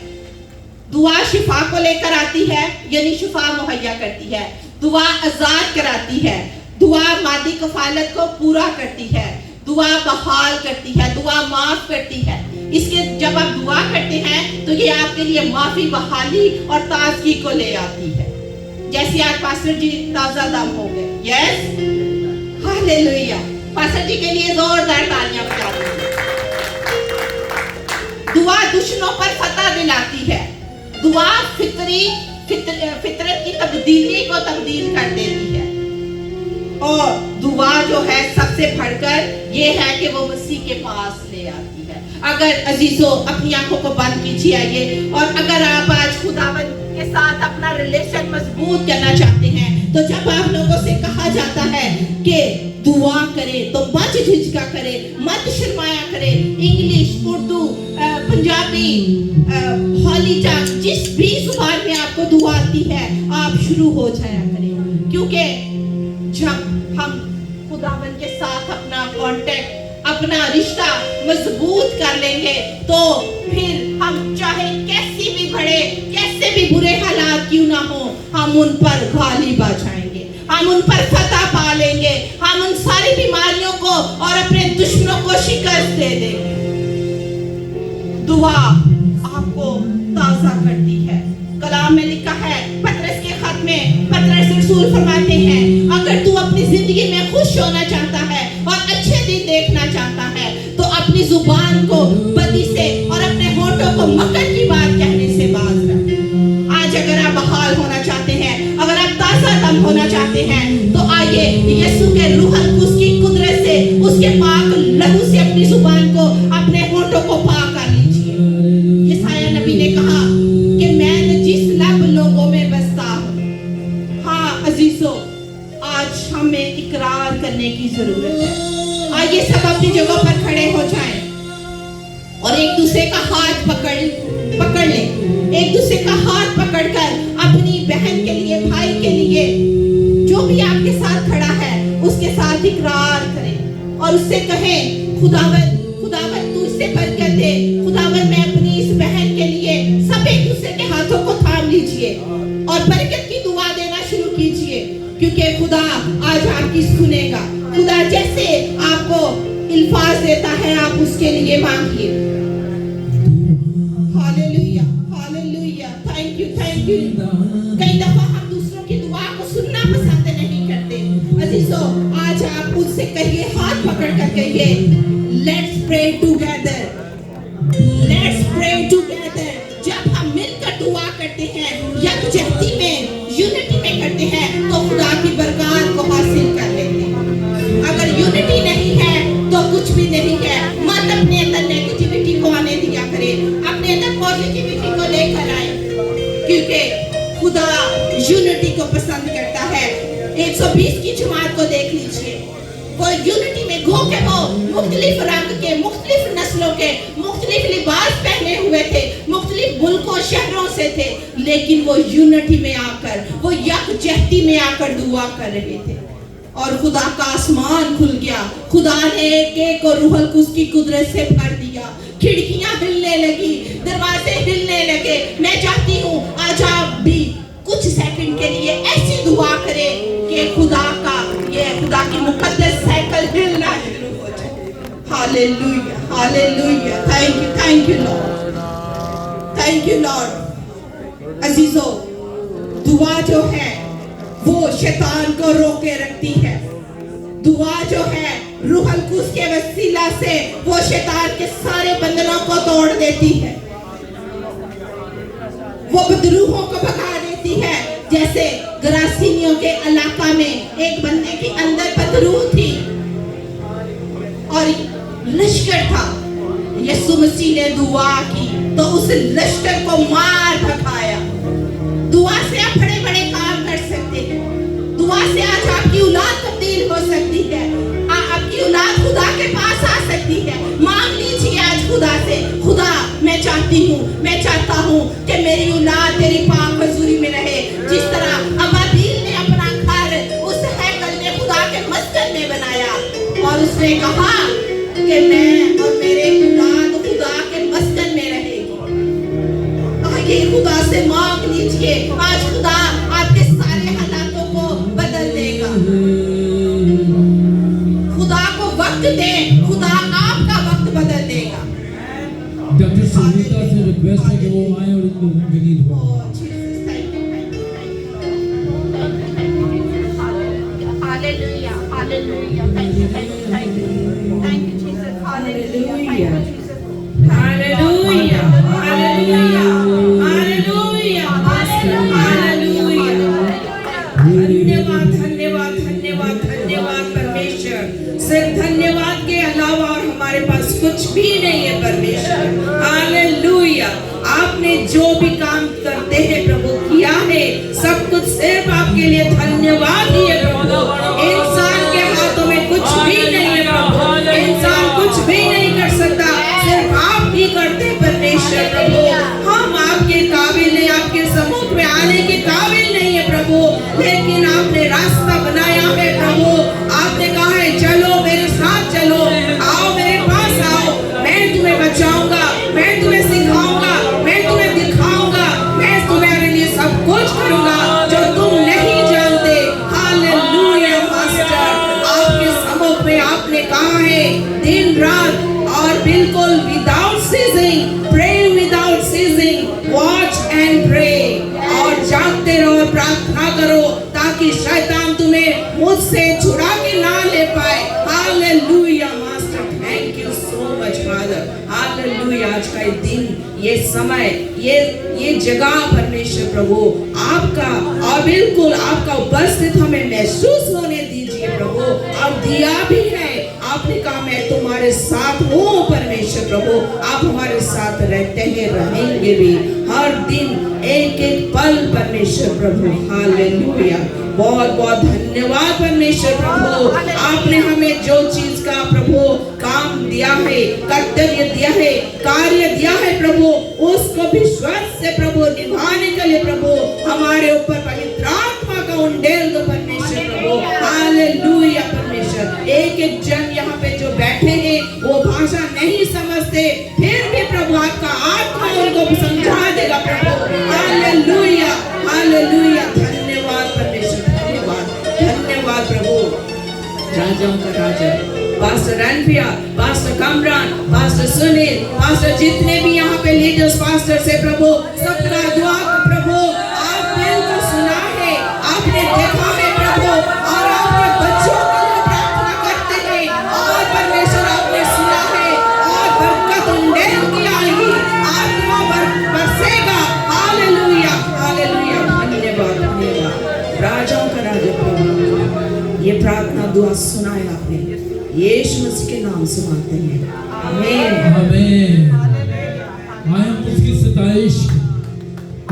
दुआ शिफा को लेकर आती है, यानी शिफा मुहैया करती है। दुआ आजाद कराती है, दुआ मादी कफालत को पूरा करती है, दुआ बहाल करती है, दुआ माफ करती है। इसके जब आप दुआ करते हैं तो ये आपके लिए माफी, बहाली और ताजगी को ले आती है। जैसे आज पास्टर जी ताजा दम हो गए। Yes, hallelujah. पास्टर जी के लिए जोरदार तालियां बजा दीजिए। दुआ दुश्मनों पर फतह दिलाती है। दुआ फितरत की तब्दीली को तब्दील कर देती है। और दुआ जो है सबसे बढ़कर ये है कि वो मसीह के पास ले आती है। अगर अजीजों अपनी आंखों को बंद कीजिए आइए, और अगर आप आज खुदावंद के साथ अपना रिलेशन मजबूत करना चाहते हैं तो जब आप लोगों से कहा जाता है कि दुआ करें तो मत झिझका करें, मत शर्माया करें। इंग्लिश, उर्दू, पंजाबी, हॉली टंग, जिस भी जुबान में आपको दुआ आती है आप शुरू हो जाया करें, क्योंकि जब हम खुदावंद के साथ अपना कांटेक्ट, अपना रिश्ता मजबूत कर लेंगे तो फिर हम चाहे कैसी भी बड़े, कैसे भी बुरे हालात क्यों ना हो, हम उन पर गालिब आ जाएंगे, हम उन पर फतह पा लेंगे, हम उन सारी बीमारियों को और अपने दुश्मनों को शिकस्त दे देंगे। दुआ आपको ताजा करती है। कलाम में लिखा है, पतरस के खत में पतरस रसूल फरमाते हैं, अगर तू अपनी जिंदगी में खुश होना चाहता है और अच्छे दिन देखना चाहता है तो अपनी जुबान को बदी से और अपने होठों को मक्कर की बात कहने से बाज रख। आज अगर आप बहाल होना चाहते हैं, अगर आप ताजा दम होना चाहते हैं तो आइए यीशु के रूह कुदस की कुदरत से, उसके पाक लहू से अपनी जुबान को, अपने होठों को पाक कर लीजिए। यशायाह नबी ने कहा कि मैं नजीस लब लोगों में बसता हूँ। हाँ अजीजों, आज हमें इकरार करने की जरूरत है। आइए सब अपनी जगह पर खड़े हो जाएं और एक दूसरे का हाथ पकड़ लें। एक दूसरे का हाथ पकड़कर अपनी बहन के लिए, भाई के लिए, जो भी आपके साथ खड़ा है उसके साथ इकरार करें और उससे कहें, खुदावंद तू इससे बरकत दे। खुदावंद मैं अपनी इस बहन के लिए, सब एक दूसरे के हाथों को थाम लीजिए और बरकत की दुआ देना शुरू कीजिए, क्योंकि खुदा आज आपकी सुनेगा। खुदा जैसे आपको इल्फाज देता है आप उसके लिए मांगिए। Hallelujah, hallelujah, thank you, thank you. कई दफा हम दूसरों की दुआ को सुनना पसंद नहीं करते। अजीजों, आज आप उससे कहिए, हाथ पकड़ कर कहिए, let's pray together, let's pray together. जब हम मिलकर दुआ करते हैं, यकजहती में, यूनिटी में करते हैं, 120 की जमात को देख लीजिए, वो यूनिटी में घो के वो मुख्तलिफ रंग के, मुख्तलिफ नस्लों के, मुख्तलिफ लिबास पहने हुए थे, मुख्तलिफ मुल्कों शहरों से थे, लेकिन वो यूनिटी में आकर, वो यकजहती में आकर दुआ कर रहे थे। और खुदा का आसमान खुल गया, खुदा ने एक को रूहुल कुद्स की कुदरत से भर दिया, खिड़कियां हिलने लगी, दरवाजे हिलने लगे। मैं चाहती हूँ आज आप भी कुछ सेकंड के लिए ऐसी दुआ करें कि खुदा की मुकद्दस साइकिल हिलना शुरू हो जाए। Hallelujah, hallelujah, thank you lord, thank you lord. अजीजों, दुआ जो है वो शैतान को रोके रखती है। दुआ जो है रूहुल कुद्स के वसीला से वो शैतान के सारे बंधनों को तोड़ देती है, वो बदरूहों को भगा देती है। जैसे गरासीनियों के इलाका में एक बंदे के अंदर बदरूह थी और लश्कर था। यीशु मसीह ने दुआ की तो उस लश्कर को मार भगाया। दुआ से आप बड़े बड़े काम कर सकते हैं। दुआ से आज आपकी औलाद तब्दील हो सकती है, आपकी औलाद खुदा के पास आ सकती है। मांग लीजिए आज खुदा से, खुदा मैं चाहता हूँ कि मेरी औलाद तेरी पाक हजूरी में रहे। जिस तरह अबादील ने अपना घर उस हैकल में खुदा के मस्जिद में बनाया और उसने कहा कि मैं और मेरे औलाद खुदा के मस्जिद में रहेगी। आगे खुदा से मांग लीजिए, आज खुदा आपके सारे हालातों को बदल देगा। खुदा को वक्त दें, खुदा आपका वक्त बदल देगा। डॉक्टर सुनीता से रिक्वेस्ट है कि वो आए और इनको विनीत हो। Hallelujah, hallelujah, thank you, Jesus, hallelujah, hallelujah, hallelujah, hallelujah, धन्यवाद, धन्यवाद, धन्यवाद, धन्यवाद परमेश्वर। सिर्फ धन्यवाद के अलावा और हमारे पास कुछ भी नहीं है परमेश्वर। हालेलुया, आपने जो भी काम करते हैं प्रभु किया है, सब कुछ सिर्फ आपके लिए धन्यवाद ही है प्रभु। इंसान के हाथों में कुछ भी नहीं है प्रभु, इंसान कुछ भी नहीं कर सकता, सिर्फ आप ही करते हैं परमेश्वर प्रभु। हम आपके काबिल नहीं, आपके सम्मुख में आने के काबिल नहीं है प्रभु, लेकिन आपने रास्ता बनाया है प्रभु। आपने कहा है चलो मेरे साथ चलो, आओ मेरे पास आओ, मैं तुम्हें बचाऊंगा, मैं तुम्हें सिखाऊंगा, मैं तुम्हें दिखाऊंगा, मैं तुम्हारे लिए सब कुछ करूंगा जो तुम नहीं जानते। हालेलुया मास्टर, आपके सम्मुख में आपने कहा है दिन रात और बिल्कुल without ceasing, pray without ceasing, watch and pray, और जागते रहो, प्रार्थना करो ताकि शैतान तुम्हें मुझसे छुड़ा के ना ले पाए। Hallelujah master, thank you so much father. Hallelujah, आज का दिन, ये समय, ये जगह परमेश्वर प्रभु आपका, और बिल्कुल आपका उपस्थित हमें महसूस होने दीजिए प्रभु। और दिया भी है, आपने कहा मैं तुम्हारे साथ हूँ परमेश्वर प्रभु। आप हमारे साथ रहते हैं, रहेंगे भी हर दिन, एक एक पल परमेश्वर प्रभु। हालेलुया, बहुत बहुत धन्यवाद परमेश्वर प्रभु। आपने हमें जो चीज का प्रभु काम दिया है, कर्तव्य दिया है, कार्य दिया है प्रभु, उसको विश्वास से प्रभु निभाने के लिए प्रभु हमारे ऊपर पवित्र आत्मा का उंडेल दो परमेश्वर प्रभु। हालेलुया परमेश्वर, एक एक जन यहाँ पे जो बैठे हैं वो भाषा नहीं समझते, फिर भी प्रभु आपका आत्मा उनको समझा देगा प्रभु। हालेलुया, हालेलुया, धन्यवाद परमेश्वर, धन्यवाद, धन्यवाद प्रभु। राजाओं का राजा pastor Ranfia, pastor Kamran, pastor Sunil, pastor जितने भी यहाँ पे लीडर्स पास्टर से प्रभु, सबका दुआ प्रभु आप दिल को सुना है, आपने देखा है प्रभु, और आपके बच्चों के लिए प्रार्थना करते हैं, और परमेश्वर आपने सुना है, और बरकत उंडेल की आएगी, आत्मा बरसेगा। हालेलुया, हालेलुया, धन्यवाद, धन्यवाद। राजाओं का राजा प्रभु, ये प्रार्थना दुआ सुना है आपने, यीशु मसीह के नाम से मांगते हैं, आमीन, आमीन। आए हम उसकी सताइश,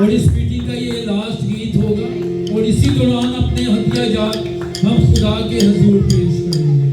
और इस मीटिंग का ये लास्ट गीत होगा, और इसी दौरान अपने हथियार हम खुदा के हजूर पेश करेंगे।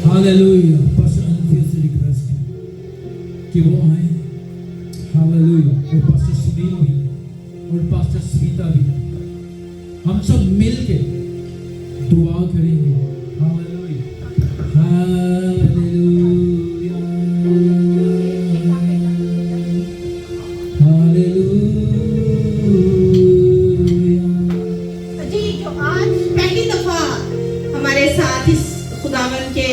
हालेलुया। पास्टर अनफिया से रिक्वेस्ट है कि वो आए। हालेलुया। और पास्टर सुनील भी और पास्टर स्मिता भी, हम सब मिलके दुआ करेंगे। Hallelujah, hallelujah, hallelujah. जी, जो आज पहली दफा हमारे साथ इस खुदावन के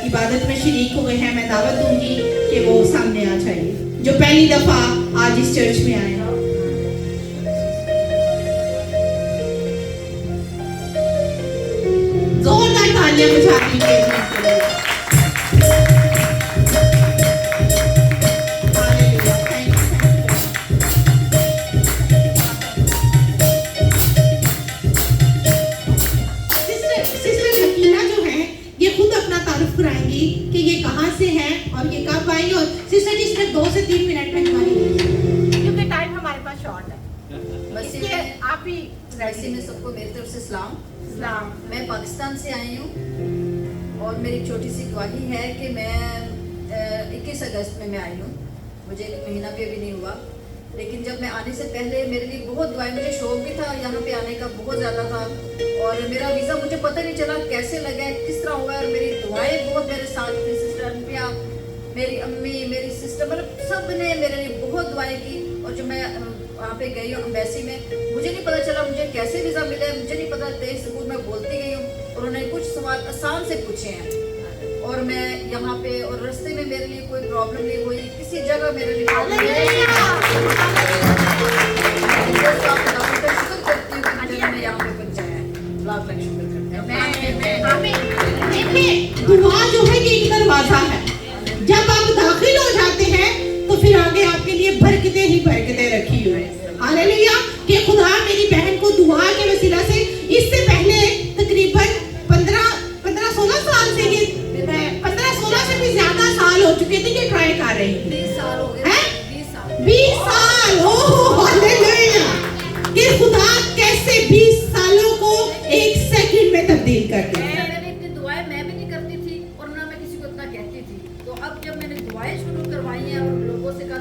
इबादत में शरीक हुए हैं, मैं दावत दूंगी कि वो सामने आ जाइए, जो पहली दफा आज इस चर्च में आए। जोरदार तालियां बजा दीजिए। कि ये कहाँ से हैं और ये कब आएंगे। और सिस्टर जी सिर्फ 2 से 3 मिनट में हमारी, क्योंकि टाइम हमारे पास शॉर्ट है, इसलिए आप ही वैसे में सबको मेरी तरफ से सलाम। मैं पाकिस्तान से आई हूँ और मेरी छोटी सी गवाही है कि मैं 21 अगस्त में मैं आई हूँ, मुझे 1 महीना भी अभी नहीं हुआ, लेकिन जब मैं आने से पहले मेरे लिए बहुत दुआएं, मुझे शौक भी था यहाँ पे आने का बहुत ज़्यादा था, और मेरा वीज़ा मुझे पता नहीं चला कैसे लगा, किस तरह हुआ, और मेरी दुआएं बहुत मेरे साथ थी। सिस्टर अनपिया, मेरी अम्मी, मेरी सिस्टर, मतलब सब ने मेरे लिए बहुत दुआएं की। और जो मैं वहाँ पे गई हूँ एम्बेसी में, मुझे नहीं पता चला मुझे कैसे वीज़ा मिला, मुझे नहीं पता, तेज सबूत मैं बोलती गई हूँ और उन्होंने कुछ सवाल आसान से पूछे हैं, और मैं यहाँ पे, और रास्ते में मेरे लिए कोई प्रॉब्लम नहीं हुई, किसी जगह मेरे लिए प्रॉब्लम नहीं हुई। मैं यहाँ पे पहुँचाया, लाख लाख शुक्र करते हैं। देखिए, दुआ जो है ये एक दरवाजा है, जब आप दाखिल हो जाते हैं तो फिर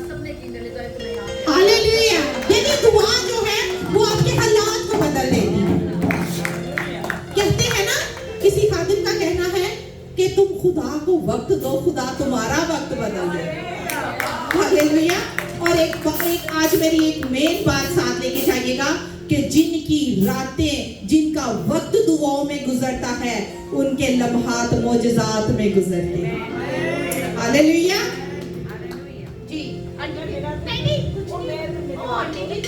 सबने की मेरे तो इतना याद है। हालेलुया। यदि दुआ जो है वो आपके हालात को बदल देती है। कहते हैं ना, किसी खादिम का कहना है कि तुम खुदा को वक्त दो, खुदा तुम्हारा वक्त बदल दे। हालेलुया। और एक आज मेरी एक मेन बात साथ लेके जाइएगा कि जिनकी रातें, जिनका वक्त दुआओं में गुजरता है, उनके लम्हात मोजज़ात में गुजरते हैं। हालेलुया। जी नहीं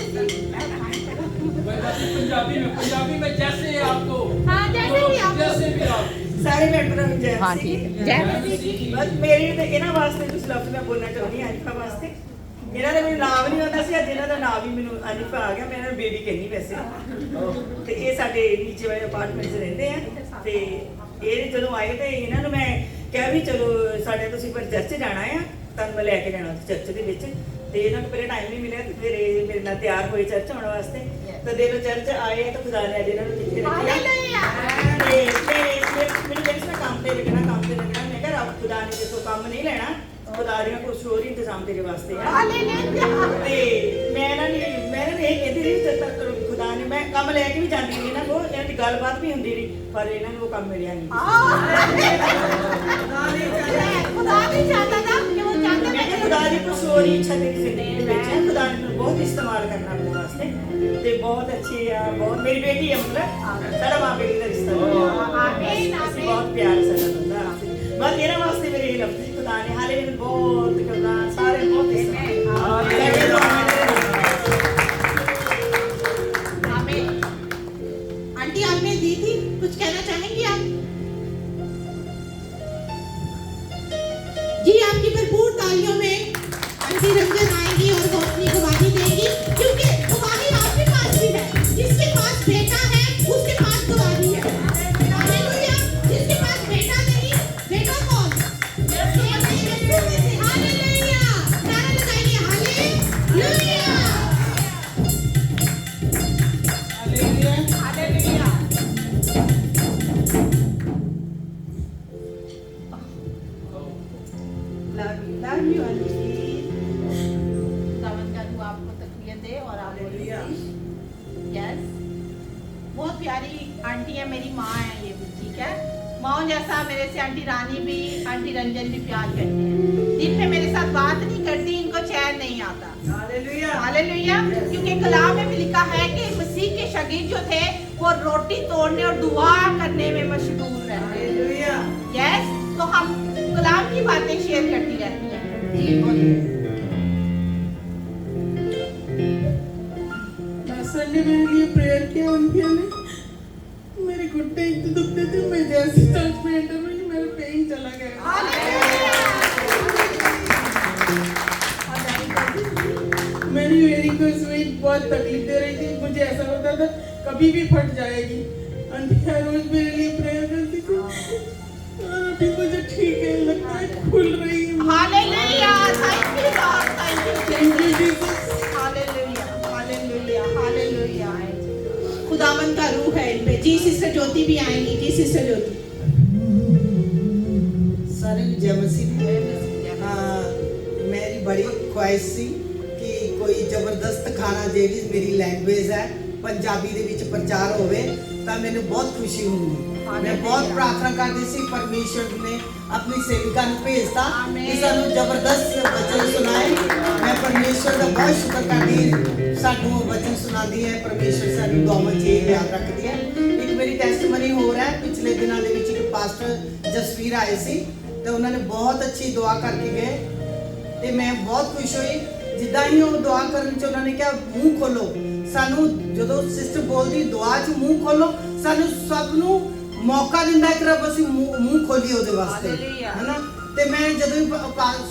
पंजाबी में जैसे आपको हाँ, जैसे भी आपको। जैसे भी आप सारे मैंबरों ਨੂੰ ਜੈ हाँ ਮਸੀਹ। ठीक जय मसीह। ਬਸ ਮੇਰੀ ਤੇ ਇਹਨਾਂ ਵਾਸਤੇ ਕੁਝ ਲਫ਼ਜ਼ ਮੈਂ ਬੋਲਣਾ ਚਾਹੁੰਦੀ ਹਾਂ ਅਨੀਫਾ ਵਾਸਤੇ। ਇਹਨਾਂ ਦਾ ਮੈਨੂੰ ਨਾਮ ਨਹੀਂ ਆਉਂਦਾ ਸੀ, ਅੱਜ ਇਹਨਾਂ ਦਾ ਨਾਮ ਵੀ ਮੈਨੂੰ ਅਨੀਫਾ ਆ ਗਿਆ। ਮੈਂ ਇਹਨਾਂ ਨੂੰ ਬੇਬੀ ਕਹਿੰਦੀ ਵੈਸੇ। ਤੇ ਇਹ ਸਾਡੇ ਨੀਚੇ ਵਾਲੇ ਅਪਾਰਟਮੈਂਟ 'ਚ ਰਹਿੰਦੇ ਆ। ਤੇ ਇਹ ਜਦੋਂ ਆਏ ਤੇ ਇਹਨਾਂ ਨੂੰ ਮੈਂ ਕਿਹਾ ਵੀ ਚਲੋ ਸਾਡੇ ਤੁਸੀਂ ਪਰ ਚਰਚ ਜਾਣਾ ਆ, ਤੁਹਾਨੂੰ ਮੈਂ ਲੈ ਕੇ ਜਾਣਾ ਚਰਚ ਦੇ ਵਿੱਚ। ਤੇ ਇਹਨਾਂ ਨੂੰ ਪਹਿਲੇ ਟਾਈਮ ਨਹੀਂ ਮਿਲਿਆ ਤੇ ਫਿਰ ਇਹ ਮੇਰੇ ਨਾਲ ਤਿਆਰ ਹੋਏ ਚਰਚ ਆਉਣ ਵਾਸਤੇ। ਤਾਂ ਦੇ ਲੋ ਚਰਚ ਆਏ ਤਾਂ ਖੁਦਾ ਨੇ ਅੱਜ ਇਹਨਾਂ ਨੂੰ ਕਿੱਥੇ ਰੱਖਿਆ। ਤੇ ਮੈਨੂੰ ਕਹਿੰਦੇ ਸੀ ਕੰਮ ਤੇ ਲੱਗਣਾ, ਕੰਮ ਤੇ ਲੱਗਣਾ। ਮੈਂ ਕਿਹਾ ਰੱਬ ਖੁਦਾ ਨੇ ਦੇਖੋ ਕੰਮ ਨਹੀਂ ਲੈਣਾ, ਖੁਦਾ ਦੀਆਂ ਕੁਛ ਹੋਰ ਹੀ ਇੰਤਜ਼ਾਮ ਤੇਰੇ ਵਾਸਤੇ ਹੈ। ਤੇ ਮੈਂ ਇਹਨਾਂ ਨੂੰ ਇਹ ਕਹਿੰਦੀ ਰਹੀ ਜਦ ਤੱਕ ਖੁਦਾ ਨੇ, ਮੈਂ ਕੰਮ ਲੈ ਕੇ ਵੀ ਜਾਂਦੀ ਰਹੀ ਇਹਨਾਂ ਕੋਲ, ਇਹਨਾਂ ਦੀ ਗੱਲਬਾਤ ਵੀ ਹੁੰਦੀ ਰਹੀ, ਪਰ ਇਹਨਾਂ ਨੂੰ ਉਹ ਕੰਮ ਮਿਲਿਆ ਨਹੀਂ। खुदा भी चाहता था कि वो चाहते ਮੈਂ ਕਿਹਾ ਖੁਦਾ ਦੀ ਕੁਛ ਹੋਰ ਹੀ ਇੱਛਾ ਤੇਰੀ ਜ਼ਿੰਦਗੀ ਦੇ ਵਿੱਚ ਹੈ। ਖੁਦਾ ਨੇ ਮੈਨੂੰ ਬਹੁਤ ਇਸਤੇਮਾਲ ਕਰਨਾ ਆਪਣੇ ਵਾਸਤੇ ਤੇ ਬਹੁਤ ਅੱਛੀ ਆ। ਬਹੁਤ ਮੇਰੀ ਬੇਟੀ ਹੈ, ਮਤਲਬ ਸਾਡਾ ਮਾਂ ਬੇਟੀ ਦਾ ਰਿਸ਼ਤਾ ਹੈ। ਅਸੀਂ ਬਹੁਤ ਪਿਆਰ ਸਾਡਾ ਹੁੰਦਾ। ਬਸ ਇਹਨਾਂ ਵਾਸਤੇ ਮੇਰੇ ਇਹ ਲਫ਼ਜ਼ ਸੀ, ਖੁਦਾ ਨੇ ਹਾਲੇ ਮੈਨੂੰ ਬਹੁਤ ਖੁਦਾ ਸਾਰੇ ਬਹੁਤ ਇਸਤੇਮਾਲ। आंटी आपने दी थी, कुछ कहना चाहेंगी आप? जी, आपकी भरपूर तालियों में आंटी रंजन आएंगी और वो अपनी गवाही देंगी, क्योंकि गवाही आपके पास भी है। जिसके पास बेटा है उसके पास गवाही है। हालेलुया। जिसके पास बेटा नहीं, बेटा कौन? हालेलुया। नारा लगाइए हालेलुया। Love you aunty. खुदावन का दुआ आपको तकलीफ दे और आप यस। बहुत प्यारी आंटी है, मेरी माँ है ये भी, ठीक है। माँ जैसा मेरे से आंटी रानी भी, आंटी रंजन भी प्यार करते हैं। दिन में मेरे साथ बात नहीं करती, इनको चैन नहीं आता। हालेलुया। क्योंकि कलाम में भी लिखा है कि मसीह के शागिर्द जो थे वो रोटी तोड़ने और दुआ करने में मशगूल रहते हैं। यस। तो हम कलाम की बातें शेयर करती रहती हैं। जी बोलिए। पास्टर ने मेरे लिए प्रेयर किया, उनके ने मेरे घुटने इतने दुखते थे, मैं जैसे चर्च में एंटर हुई मेरा पेन चला गया। मेरी वेरिकोस वेट बहुत तकलीफ दे रही थी, मुझे ऐसा होता था कभी भी फट जाएगी। आंटी हर रोज मेरे लिए प्रेयर करती थी। अभी मुझे ठीक है, लगता है खुल रही है। Hallelujah. Thank you lord, thank you Jesus. Hallelujah, hallelujah, hallelujah. खुदावन का रूह है इन पे। जी सिस्टर ज्योति भी आएंगी। जी सिस्टर ज्योति। सारे ਨੂੰ जय मसीह। मेरी बड़ी ख्वाहिश सी कि कोई ਜ਼ਬਰਦਸਤ ਖਾਣਾ ਜਿਹੜੀ ਮੇਰੀ ਲੈਂਗੁਏਜ ਹੈ ਪੰਜਾਬੀ ਦੇ ਵਿੱਚ ਪ੍ਰਚਾਰ ਹੋਵੇ ਤਾਂ ਮੈਨੂੰ ਬਹੁਤ ਖੁਸ਼ੀ ਹੁੰਦੀ। मैं बहुत प्रार्थना करती सी, परमेश्वर ने अपनी सेविका ਨੂੰ ਭੇਜਤਾ ਕਿ ਸਾਨੂੰ ਜ਼ਬਰਦਸਤ ਵਚਨ ਸੁਣਾਏ। मैं परमेश्वर ਦਾ बहुत शुक्र करती ਸਾਨੂੰ ਵਚਨ ਸੁਣਾਉਂਦੀ ਹੈ। परमेश्वर ਸਾਨੂੰ ਦੁਆਵਾਂ 'ਚ ਯਾਦ ਰੱਖਦੀ ਹੈ। ਇੱਕ ਮੇਰੀ ਟੈਸਟਮਨੀ ਹੋ ਰਿਹਾ ਹੈ। ਪਿਛਲੇ ਦਿਨਾਂ ਦੇ ਵਿੱਚ ਇੱਕ ਪਾਸਟਰ ਜਸਵੀਰ ਆਏ ਸੀ ਤੇ ਉਹਨਾਂ ਨੇ ਬਹੁਤ ਅੱਛੀ ਦੁਆ ਕਰਕੇ ਗਏ ਤੇ ਮੈਂ ਬਹੁਤ ਖੁਸ਼ ਹੋਈ। ਜਿੱਦਾਂ ਹੀ ਉਹ ਦੁਆ ਕਰਨ 'ਚ ਉਹਨਾਂ ਨੇ ਕਿਹਾ ਮੂੰਹ ਖੋਲੋ, ਸਾਨੂੰ ਜਦੋਂ ਸਿਸਟਰ ਬੋਲਦੀ ਦੁਆ 'ਚ ਮੂੰਹ ਖੋਲੋ, ਸਾਨੂੰ ਸਭ ਨੂੰ ਮੌਕਾ ਦਿੰਦਾ ਕਿ ਰੱਬ ਅਸੀਂ ਮੂੰਹ ਖੋਲੀਏ ਉਹਦੇ ਵਾਸਤੇ, ਹੈਨਾ। ਤੇ ਮੈਂ ਜਦੋਂ ਹੀ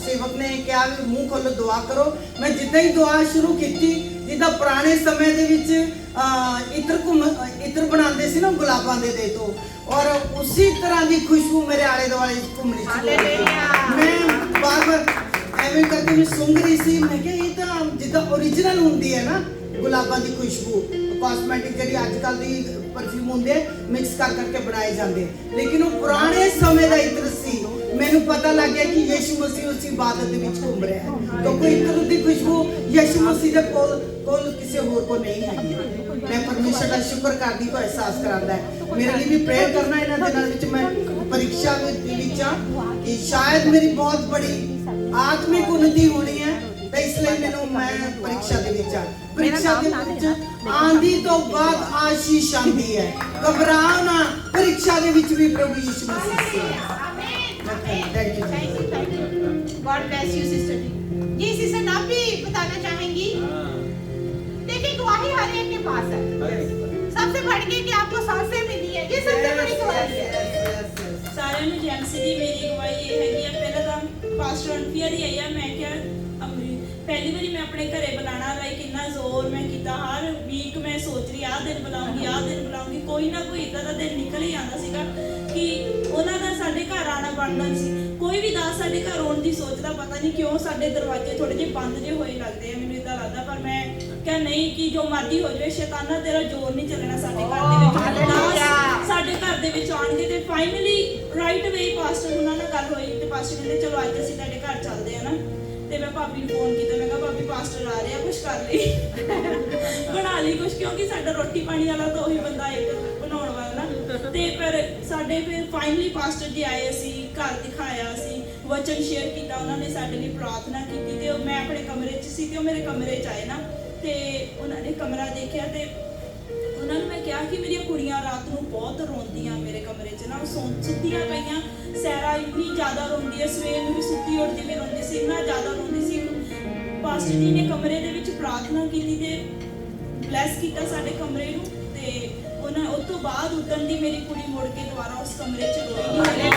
ਸੇਵਕ ਨੇ ਕਿਹਾ ਵੀ ਮੂੰਹ ਖੋਲੋ ਦੁਆ ਕਰੋ, ਮੈਂ ਜਿੱਦਾਂ ਹੀ ਦੁਆ ਸ਼ੁਰੂ ਕੀਤੀ, ਜਿੱਦਾਂ ਪੁਰਾਣੇ ਸਮੇਂ ਦੇ ਵਿੱਚ ਇਤਰ ਬਣਾਉਂਦੇ ਸੀ ਨਾ ਗੁਲਾਬਾਂ ਦੇ ਤੋਂ, ਔਰ ਉਸੇ ਤਰ੍ਹਾਂ ਦੀ ਖੁਸ਼ਬੂ ਮੇਰੇ ਆਲੇ ਦੁਆਲੇ ਘੁੰਮਣੀ ਸ਼ੁਰੂ ਹੋ ਗਈ। ਮੈਂ ਬਾਰ-ਬਾਰ ਐਵੇਂ ਕਰਕੇ ਮੈਂ ਸੁੰਘ ਰਹੀ ਸੀ। ਮੈਂ ਕਿਹਾ ਇਹ ਤਾਂ ਜਿੱਦਾਂ ਓਰੀਜਨਲ ਹੁੰਦੀ ਹੈ ਨਾ ਗੁਲਾਬਾਂ ਦੀ ਖੁਸ਼ਬੂ। ਕਾਸਮੈਟਿਕ ਜਿਹੜੀ ਅੱਜ ਕੱਲ ਦੀ ਪਰਫਿਊਮ ਹੁੰਦੇ ਮਿਕਸ ਕਰ ਕਰਕੇ ਬਣਾਏ ਜਾਂਦੇ, ਲੇਕਿਨ ਉਹ ਪੁਰਾਣੇ ਸਮੇਂ ਦਾ ਇਤਰ ਸੀ। ਮੈਨੂੰ ਪਤਾ ਲੱਗ ਗਿਆ ਕਿ ਯਿਸੂ ਮਸੀਹ ਉਸ ਇਬਾਦਤ ਦੇ ਵਿੱਚ ਘੁੰਮ ਰਿਹਾ ਹੈ, ਕਿਉਂਕਿ ਇਤਰ ਦੀ ਖੁਸ਼ਬੂ ਯਿਸੂ ਮਸੀਹ ਦੇ ਕੋਲ ਕਿਸੇ ਹੋਰ ਕੋ ਨਹੀਂ ਹੈਗੀ। ਮੈਂ ਪਰਮੇਸ਼ਰ ਦਾ ਸ਼ੁਕਰ ਕਰਦੀ ਕੋ ਅਹਿਸਾਸ ਕਰਾਂਦਾ ਹੈ। ਮੇਰੇ ਲਈ ਵੀ ਪ੍ਰੇਅਰ ਕਰਨਾ ਇਹਨਾਂ ਦਿਨਾਂ ਵਿੱਚ ਮੈਂ ਪਰੀक्षा ਵਿੱਚ ਆ ਕਿ ਸ਼ਾਇਦ ਮੇਰੀ ਬਹੁਤ ਬੜੀ ਆਤਮਿਕ ਉન્નਤੀ ਹੋਣੀ ਹੈ, ਤਾਂ ਇਸ ਲਈ ਮੈਨੂੰ ਮੈਂ ਪਰੀक्षा ਦੇ ਵਿੱਚ ਆ। ਪਰੀक्षा ਦੇ ਵਿੱਚ ਆਂਦੀ ਤੋਂ ਬਾਅਦ ਆਸ਼ੀਸ਼ ਆਂਦੀ ਹੈ। ਘਬਰਾਓ ਨਾ, ਪਰੀक्षा ਦੇ ਵਿੱਚ ਵੀ ਪ੍ਰਭੂ ਯਿਸੂ ਮਸੀਹ ਸੀ। Thank you. God bless you sister ji. जी सिस्टर आप भी बताना चाहेंगी? देखिए गवाही हर एक के पास है, सबसे बढ़ के कि आपको सांसें मिली है, ये सबसे बड़ी गवाही है। सारे ਨੂੰ ਜੈਮਸੀ ਦੀ ਮੇਰੀ ਗਵਾਹੀ ਇਹ ਹੈਗੀ ਆ। ਪਹਿਲਾਂ ਤਾਂ ਪਾਸਟਰ ਅਨਫੀਆ ਦੀ ਆਈ ਆ। ਮੈਂ ਕਿਹਾ ਪਹਿਲੀ ਵਾਰੀ ਮੈਂ ਆਪਣੇ ਘਰੇ ਬੁਲਾਣਾ ਲਾਈਕ ਇੰਨਾ ਜ਼ੋਰ ਮੈਂ ਕੀਤਾ। ਹਰ ਵੀਕ ਮੈਂ ਸੋਚ ਰਹੀ ਆਹ ਦਿਨ ਬੁਲਾਉਂਗੀ, ਕੋਈ ਨਾ ਕੋਈ ਇਦਾਂ ਦਾ ਦਿਨ ਨਿਕਲ ਹੀ ਆਉਂਦਾ ਸੀਗਾ ਕਿ ਉਹਨਾਂ ਦਾ ਸਾਡੇ ਘਰ ਆਣਾ ਬਣਨਾ ਸੀ। ਕੋਈ ਵੀ ਦਾਸ ਸਾਡੇ ਘਰ ਆਉਣ ਦੀ ਸੋਚਦਾ, ਪਤਾ ਨਹੀਂ ਕਿਉਂ ਸਾਡੇ ਦਰਵਾਜ਼ੇ ਥੋੜੇ ਜਿਹੇ ਬੰਦ ਜਿਹੇ ਹੋਏ ਲੱਗਦੇ ਆ, ਮੈਨੂੰ ਇਦਾਂ ਲੱਗਦਾ। ਪਰ ਮੈਂ ਕਿਹਾ ਨਹੀਂ, ਕਿ ਜੋ ਮਰਜ਼ੀ ਹੋ ਜਾਵੇ, ਸ਼ੈਤਾਨਾ ਤੇਰਾ ਜ਼ੋਰ ਨਹੀਂ ਚੱਲਣਾ ਸਾਡੇ ਘਰ ਦੇ ਵਿੱਚ। ਦਾਸ ਸਾਡੇ ਘਰ ਦੇ ਵਿੱਚ ਆਉਣਗੇ। ਤੇ ਫਾਈਨਲੀ ਰਾਈਟ ਵੇ ਪਾਸਟਰ ਉਹਨਾਂ ਨਾਲ ਗੱਲ ਹੋਈ ਤੇ ਪਾਸਟਰ ਕਹਿੰਦੇ ਚਲੋ ਅੱਜ ਅਸੀਂ ਤੁਹਾਡੇ ਘਰ ਚੱਲਦੇ ਆ ਨਾ। ਤੇ ਮੈਂ ਭਾਬੀ ਨੂੰ ਫੋਨ ਕੀਤਾ, ਮੈਂ ਕਿਹਾ ਭਾਬੀ ਪਾਸਟਰ ਆ ਰਿਹਾ, ਕੁਛ ਕਰ ਲਈ ਬਣਾ ਲਈ ਕੁਛ, ਕਿਉਂਕਿ ਸਾਡਾ ਰੋਟੀ ਪਾਣੀ ਵਾਲਾ ਤਾਂ ਉਹੀ ਬੰਦਾ ਇੱਕ ਬਣਾਉਣ ਵਾਲਾ ਨਾ। ਤੇ ਪਰ ਸਾਡੇ ਫਿਰ ਫਾਈਨਲੀ ਪਾਸਟਰ ਜੀ ਆਏ, ਅਸੀਂ ਘਰ ਦਿਖਾਇਆ, ਅਸੀਂ ਵਚਨ ਸ਼ੇਅਰ ਕੀਤਾ, ਉਹਨਾਂ ਨੇ ਸਾਡੇ ਲਈ ਪ੍ਰਾਰਥਨਾ ਕੀਤੀ। ਤੇ ਮੈਂ ਆਪਣੇ ਕਮਰੇ 'ਚ ਸੀ ਤੇ ਉਹ ਮੇਰੇ ਕਮਰੇ 'ਚ ਆਏ ਨਾ, ਤੇ ਉਹਨਾਂ ਨੇ ਕਮਰਾ ਦੇਖਿਆ ਤੇ ਉਹਨਾਂ ਨੂੰ ਮੈਂ ਕਿਹਾ ਕਿ ਮੇਰੀਆਂ ਕੁੜੀਆਂ ਰਾਤ ਨੂੰ ਬਹੁਤ ਰੋਂਦੀਆਂ ਮੇਰੇ ਕਮਰੇ 'ਚ ਨਾ, ਸੁੱਤੀਆਂ ਪਈਆਂ। ਸੈਰਾ ਇੰਨੀ ਜ਼ਿਆਦਾ ਰੋਂਦੀ ਹੈ, ਸਵੇਰ ਨੂੰ ਵੀ ਸੁੱਤੀ ਉੱਠਦੀ ਵੀ ਰੋਂਦੀ ਸੀ, ਇੰਨਾ ਜ਼ਿਆਦਾ ਰੋਂਦੀ ਸੀ। ਪਾਸਟਰ ਜੀ ਨੇ ਕਮਰੇ ਦੇ ਵਿੱਚ ਪ੍ਰਾਰਥਨਾ ਕੀਤੀ ਤੇ ਬਲੈਸ ਕੀਤਾ ਸਾਡੇ ਕਮਰੇ ਨੂੰ। ਤੇ ਉਹਨਾਂ ਉਸ ਤੋਂ ਬਾਅਦ ਉਦਣ ਦੀ ਮੇਰੀ ਕੁੜੀ ਮੁੜ ਕੇ ਦੁਬਾਰਾ ਉਸ ਕਮਰੇ 'ਚ ਰੋਈ ਨਹੀਂ।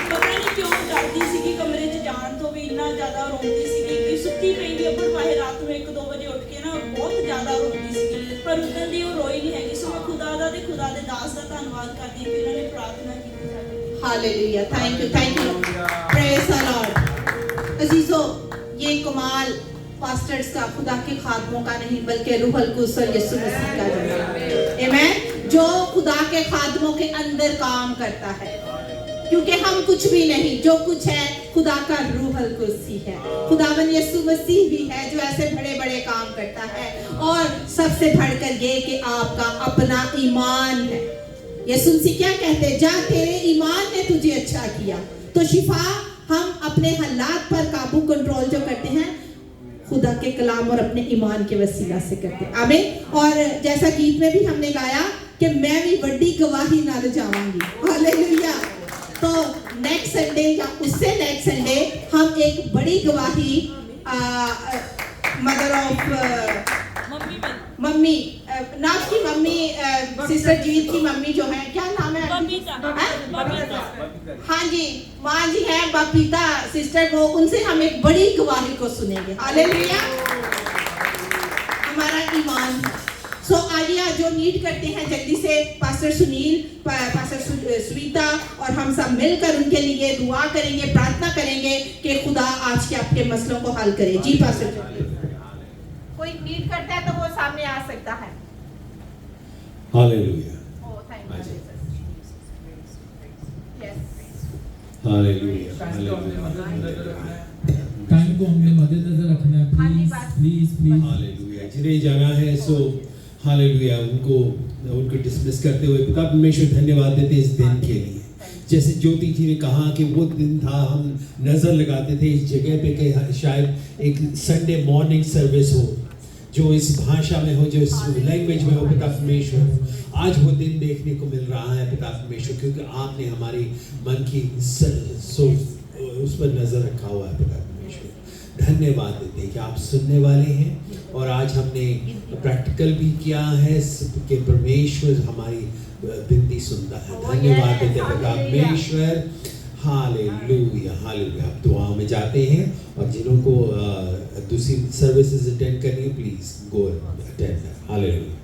ਪਤਾ ਨਹੀਂ ਕਿਉਂ ਡਰਦੀ ਸੀਗੀ ਕਮਰੇ 'ਚ ਜਾਣ ਤੋਂ, ਵੀ ਇੰਨਾ ਜ਼ਿਆਦਾ ਰੋਂਦੀ ਸੀਗੀ ਕਿ ਸੁੱਤੀ ਪਈ ਵੀ ਅੱਬਰ ਪਾਏ ਰਾਤ ਨੂੰ 1-2 ਵਜੇ ਉੱਠ ਕੇ ਨਾ ਬਹੁਤ ਜ਼ਿਆਦਾ ਰੋਂਦੀ ਸੀਗੀ। ਪਰ ਉਦੋਂ ਦੀ ਉਹ ਰੋਈ ਨਹੀਂ ਹੈਗੀ। ਸੋ ਮੈਂ ਖੁਦਾ ਦਾ ਤੇ ਖੁਦਾ ਦੇ ਦਾਸ ਦਾ ਧੰਨਵਾਦ ਕਰਦੀ ਕਿ ਉਹਨਾਂ ਨੇ ਪ੍ਰਾਰਥਨਾ ਕੀਤੀ। Hallelujah, thank you, praise the lord. अजीजों, ये कमाल पास्टर्स का, खुदा के खादमों का नहीं बल्कि रूहुल कुद्स और यीशु मसीह का है। आमीन। जो खुदा के खादमों के अंदर काम करता है, क्योंकि हम कुछ भी नहीं, जो कुछ है खुदा का रूहुल कुद्स ही है। खुदावन यीशु मसीह भी है जो ऐसे बड़े बड़े काम करता है। और सबसे बढ़कर ये कि आपका अपना ईमान है। यीशु मसीह क्या कहते हैं? जा तेरे ईमान ने तुझे अच्छा किया। तो शिफा हम अपने हालात पर काबू कंट्रोल जो करते हैं खुदा के कलाम और अपने ईमान के वसीला से करते हैं। आमीन। और जैसा गीत में भी हमने गाया कि मैं भी बड़ी गवाही नाल जाऊंगी। हालेलुया। तो नेक्स्ट संडे या उससे नेक्स्ट संडे हम एक बड़ी गवाही मदर ऑफ मम्मी नाम की मम्मी सिस्टर जीत की मम्मी जो है, क्या नाम है? बबीता। हाँ जी, माँ जी है बबीता सिस्टर को, उनसे हम एक बड़ी गवाही को सुनेंगे। हालेलुया। हमारा ईमान। सो आइए, आज जो नीड करते हैं जल्दी से पास्टर सुनील, पास्टर सुनीता और हम सब मिलकर उनके लिए दुआ करेंगे, प्रार्थना करेंगे कि खुदा आज के आपके मसलों को हल करे। जी पास्टर। कोई नीड करता है तो वो सामने आ सकता है। Hallelujah. Oh thank you Jesus. Yes. Hallelujah. Time को हमने मद्देनजर रखना है, प्लीज। हालेलुया। जिन्हें जाना है सो हालेलुया, उनको डिसमिस करते हुए पिता परमेश्वर धन्यवाद देते इस दिन के लिए। जैसे ज्योति जी ने कहा कि वो दिन था, हम नजर लगाते थे इस जगह पे कि शायद एक संडे मॉर्निंग सर्विस हो जो इस भाषा में हो, जो इस लैंग्वेज में हो। पिता परमेश्वर, आज वो दिन देखने को मिल रहा है पिता परमेश्वर, क्योंकि आपने हमारी मन की उस पर नजर रखा हुआ है पिता परमेश्वर। धन्यवाद देते हैं कि आप सुनने वाले हैं और आज हमने प्रैक्टिकल भी किया है कि परमेश्वर हमारी विनती सुनता है। धन्यवाद देते हैं पिता परमेश्वर। Hallelujah, hallelujah. आप दुआओं में जाते हैं और जिन्हों को दूसरी सर्विसेज अटेंड करनी है please go attend. Hallelujah,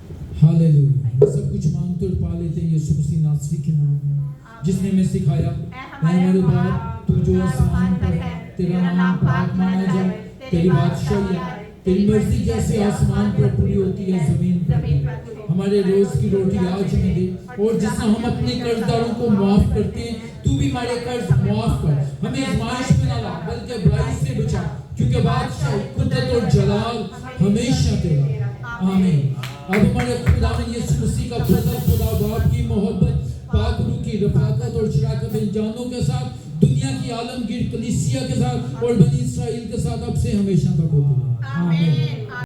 hallelujah. सब कुछ मांगते और पा लेते हैं यीशु मसीह नासरी के नाम में, जिसने हमें सिखाया, ऐ हमारे बाप तू जो आसमान पर है, तेरा नाम पाक माना जाए, तेरी बादशाही आए, तेरी मर्जी जैसे आसमान पर पूरी होती है जमीन पर। हमारे रोज की रोटी आज हमें दे, और जिस हम अपने कर्जदारों को माफ करते हैं, तू भी हमारे कर्ज माफ कर। हमें आजमाइश में ना ला, बल्कि बुराई से बचा, क्योंकि बादशाह कुदरत और जलाल हमेशा तेरा। आमीन। अब हमारे खुदावंद यीशु मसीह का फजल, खुदा बाप की मोहब्बत, पाक रूह की रफाकत और शराकत इन जानों के साथ, दुनिया की आलमगीर कलीसिया के साथ और बनी इस्राएल के साथ अब से हमेशा तक होगी। आमीन।